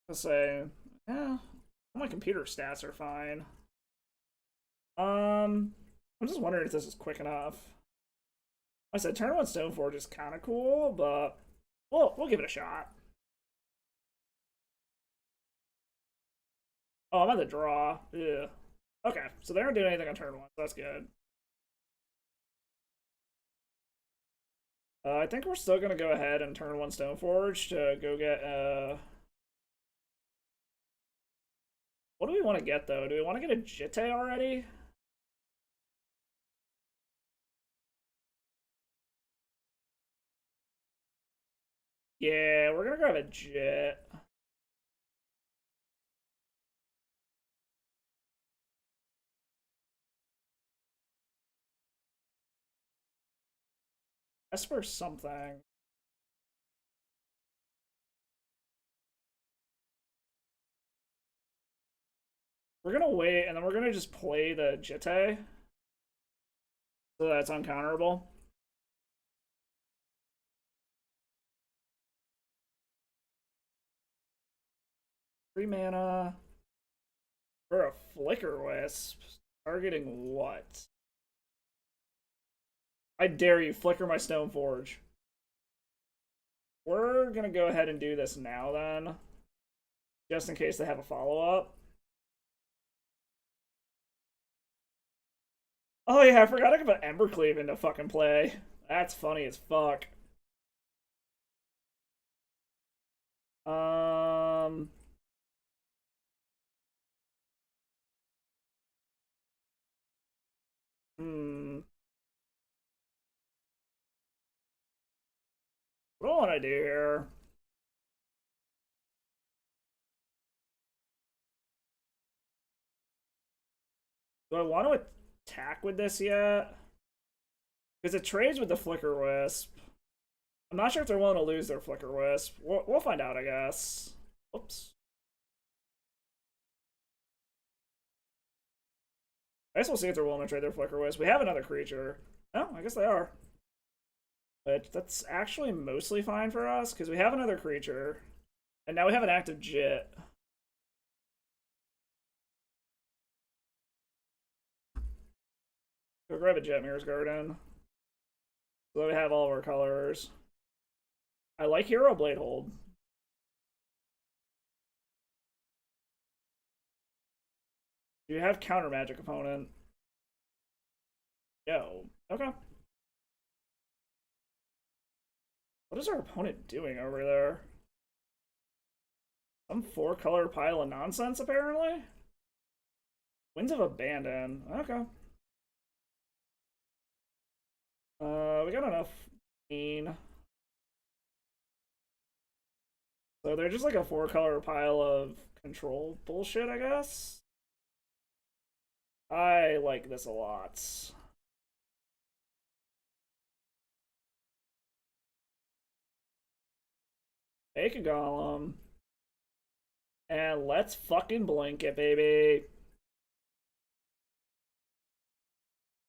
I'll say, yeah, all my computer stats are fine. I'm just wondering if this is quick enough. I said turn 1 Stoneforge is kind of cool, but we'll give it a shot. Oh, I'm at the draw. Yeah. Okay, so they aren't doing anything on turn 1, so that's good. I think we're still gonna go ahead and turn 1 Stoneforge to go get what do we want to get though? Do we want to get a Jitte already? Yeah, we're gonna grab a Jit. Esper something. We're gonna wait, and then we're gonna just play the Jitte. So that's uncounterable. 3 mana for a Flicker Wisp. Targeting what? I dare you, flicker my Stoneforge. We're gonna go ahead and do this now then. Just in case they have a follow-up. Oh yeah, I forgot I could put Embercleave into fucking play. That's funny as fuck. Um... Hmm. What do I want to do here? Do I want to attack with this yet? Because it trades with the Flicker Wisp. I'm not sure if they're willing to lose their Flicker Wisp. We'll find out, I guess. Oops. I guess we'll see if they're willing to trade their Flicker Wisp. We have another creature. Oh, I guess they are. But that's actually mostly fine for us, because we have another creature. And now we have an active Jit. Go grab a Jetmir's Garden. So we have all of our colors. I like Hero Blade Hold. Do you have counter magic opponent? Yo. Okay. What is our opponent doing over there? Some 4-color pile of nonsense, apparently? Winds of Abandon. Okay. We got enough green. So they're just like a 4-color pile of control bullshit, I guess. I like this a lot. Make a golem. And let's fucking blink it, baby.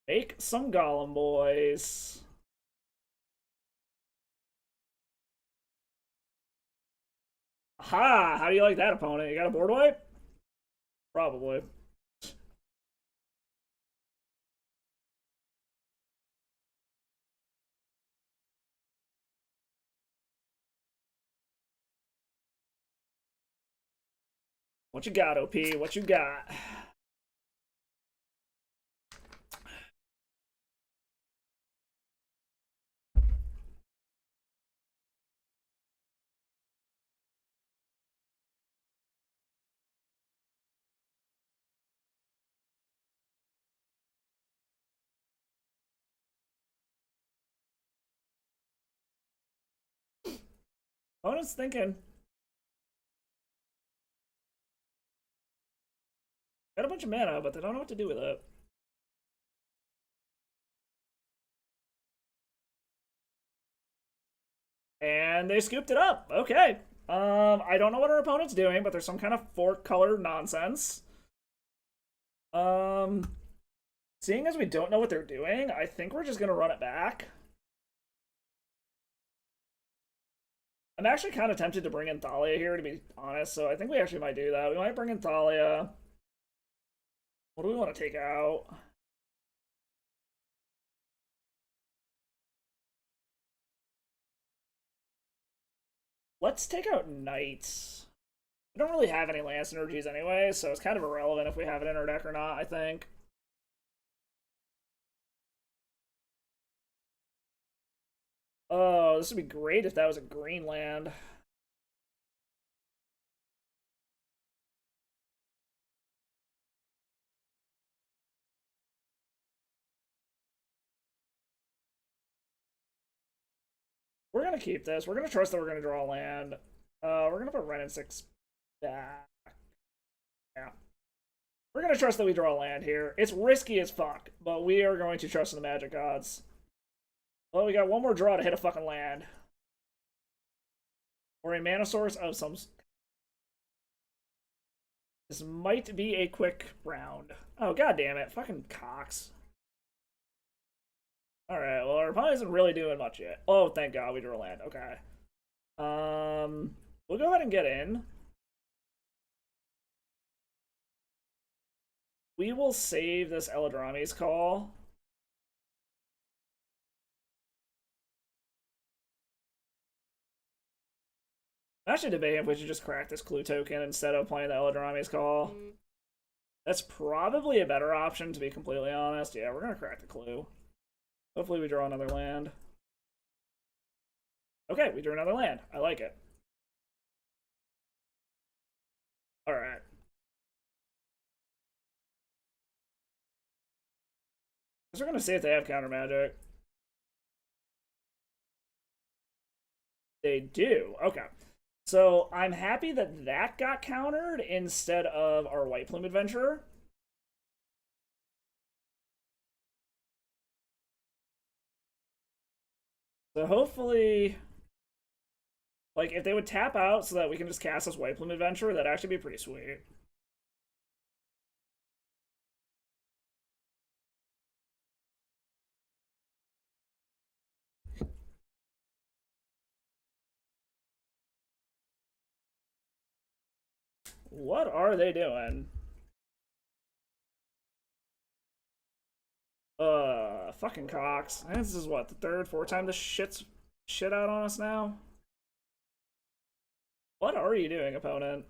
Make some golem, boys. Ha! How do you like that, opponent? You got a board wipe? Probably. What you got, OP? What you got? Opponent's thinking. Got a bunch of mana, but they don't know what to do with it. And they scooped it up. Okay. I don't know what our opponent's doing, but there's some kind of 4-color nonsense. Seeing as we don't know what they're doing, I think we're just gonna run it back. I'm actually kind of tempted to bring in Thalia here, to be honest, so I think we actually might do that. We might bring in Thalia. What do we want to take out? Let's take out Knights. We don't really have any land synergies anyway, so it's kind of irrelevant if we have it in our deck or not, I think. Oh, this would be great if that was a green land. We're gonna keep this. We're gonna trust that we're gonna draw a land. We're gonna put Ren and 6 back. Yeah. We're gonna trust that we draw a land here. It's risky as fuck, but we are going to trust in the magic gods. Well, we got one more draw to hit a fucking land. Or a mana source of some... This might be a quick round. Oh, god damn it. Fucking cocks. Alright, well, our opponent isn't really doing much yet. Oh, thank god, we drew a land. Okay. We'll go ahead and get in. We will save this Eladrami's call. I'm actually debating if we should just crack this clue token instead of playing the Eladrami's call. That's probably a better option, to be completely honest. Yeah, we're gonna crack the clue. Hopefully we draw another land. Okay, we drew another land. I like it. Alright. We're gonna see if they have counter magic. They do. Okay. So I'm happy that that got countered instead of our White Plume Adventurer. So hopefully, like, if they would tap out so that we can just cast this White Plume Adventurer, that'd actually be pretty sweet. What are they doing? Fucking cocks. This is what, the third, fourth time this shit out on us now? What are you doing, opponent?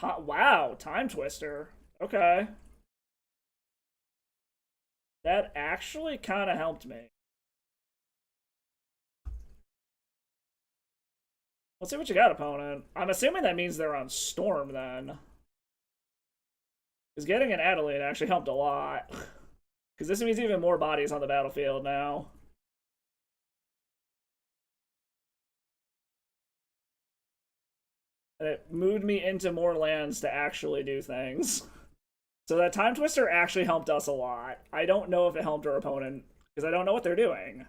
Wow, Time Twister. Okay. That actually kind of helped me. Let's see what you got, opponent. I'm assuming that means they're on Storm, then. Because getting an Adeline actually helped a lot. Because this means even more bodies on the battlefield now. And it moved me into more lands to actually do things. So that Time Twister actually helped us a lot. I don't know if it helped our opponent, because I don't know what they're doing.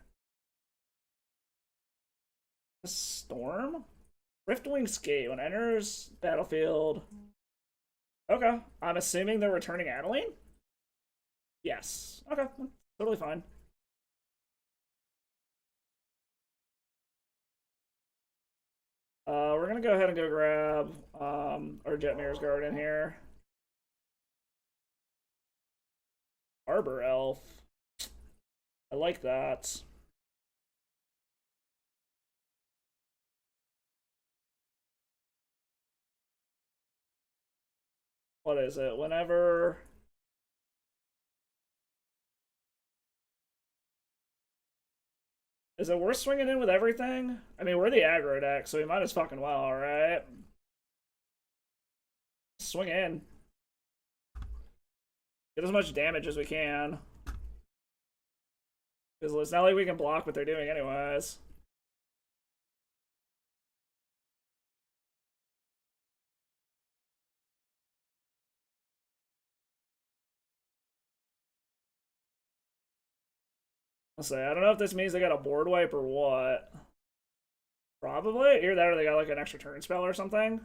Storm? Riftwing Skate. When it enters battlefield... Okay. I'm assuming they're returning Adeline? Yes. Okay. Totally fine. We're gonna go ahead and go grab our Jetmir's Garden here. Arbor Elf. I like that. What is it? Whenever... Is it worth swinging in with everything? I mean, we're the aggro deck, so we might as fucking well, alright? Swing in. Get as much damage as we can. Because it's not like we can block what they're doing anyways. Let's say, I don't know if this means they got a board wipe or what. Probably. Either that or they got like an extra turn spell or something.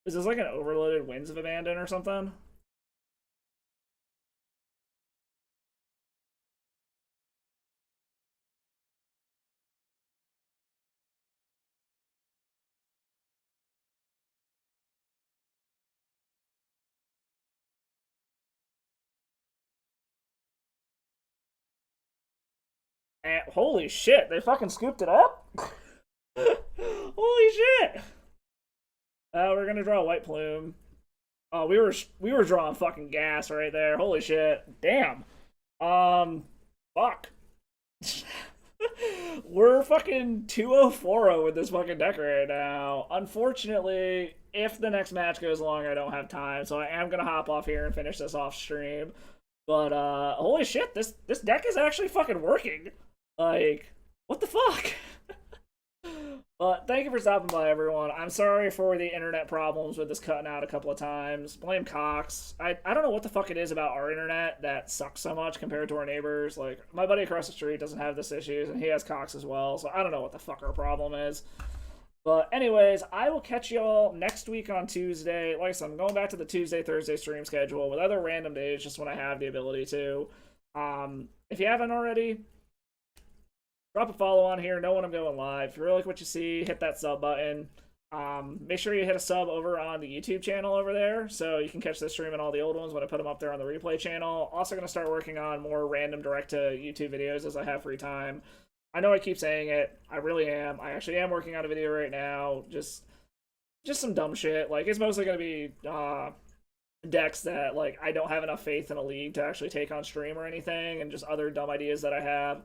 Is this like an overloaded Winds of Abandon or something? And holy shit, they fucking scooped it up? Holy shit! We're gonna draw a white plume. Oh, we were drawing fucking gas right there. Holy shit. Damn. Fuck. We're fucking 2-0-4-0 with this fucking deck right now. Unfortunately, if the next match goes long, I don't have time, so I am gonna hop off here and finish this off stream. But holy shit, this deck is actually fucking working. Like, what the fuck? But thank you for stopping by, everyone. I'm sorry for the internet problems with this cutting out a couple of times. Blame Cox. I don't know what the fuck it is about our internet that sucks so much compared to our neighbors. Like, my buddy across the street doesn't have this issues, and he has Cox as well, so I don't know what the fuck our problem is. But anyways, I will catch y'all next week on Tuesday. Like I said, I'm going back to the Tuesday, Thursday stream schedule with other random days just when I have the ability to. If you haven't already, drop a follow on here, know when I'm going live. If you really like what you see, hit that sub button. Make sure you hit a sub over on the YouTube channel over there so you can catch this stream and all the old ones when I put them up there on the replay channel. Also going to start working on more random direct to YouTube videos as I have free time. I know I keep saying it. I really am. I actually am working on a video right now. Just some dumb shit. Like, it's mostly going to be decks that, like, I don't have enough faith in a league to actually take on stream or anything, and just other dumb ideas that I have.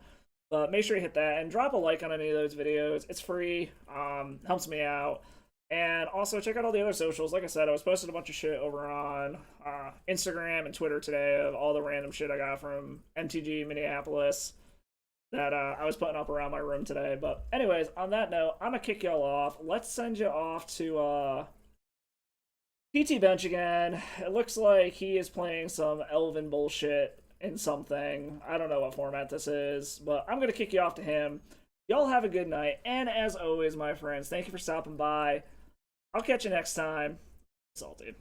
But make sure you hit that and drop a like on any of those videos. It's free. Helps me out. And also check out all the other socials. Like I said, I was posting a bunch of shit over on Instagram and Twitter today of all the random shit I got from MTG Minneapolis that I was putting up around my room today. But anyways, on that note, I'm going to kick y'all off. Let's send you off to PT Bench again. It looks like he is playing some Elven bullshit in something. I don't know what format this is, but I'm going to kick you off to him. Y'all have a good night. And as always, my friends, thank you for stopping by. I'll catch you next time. Salted.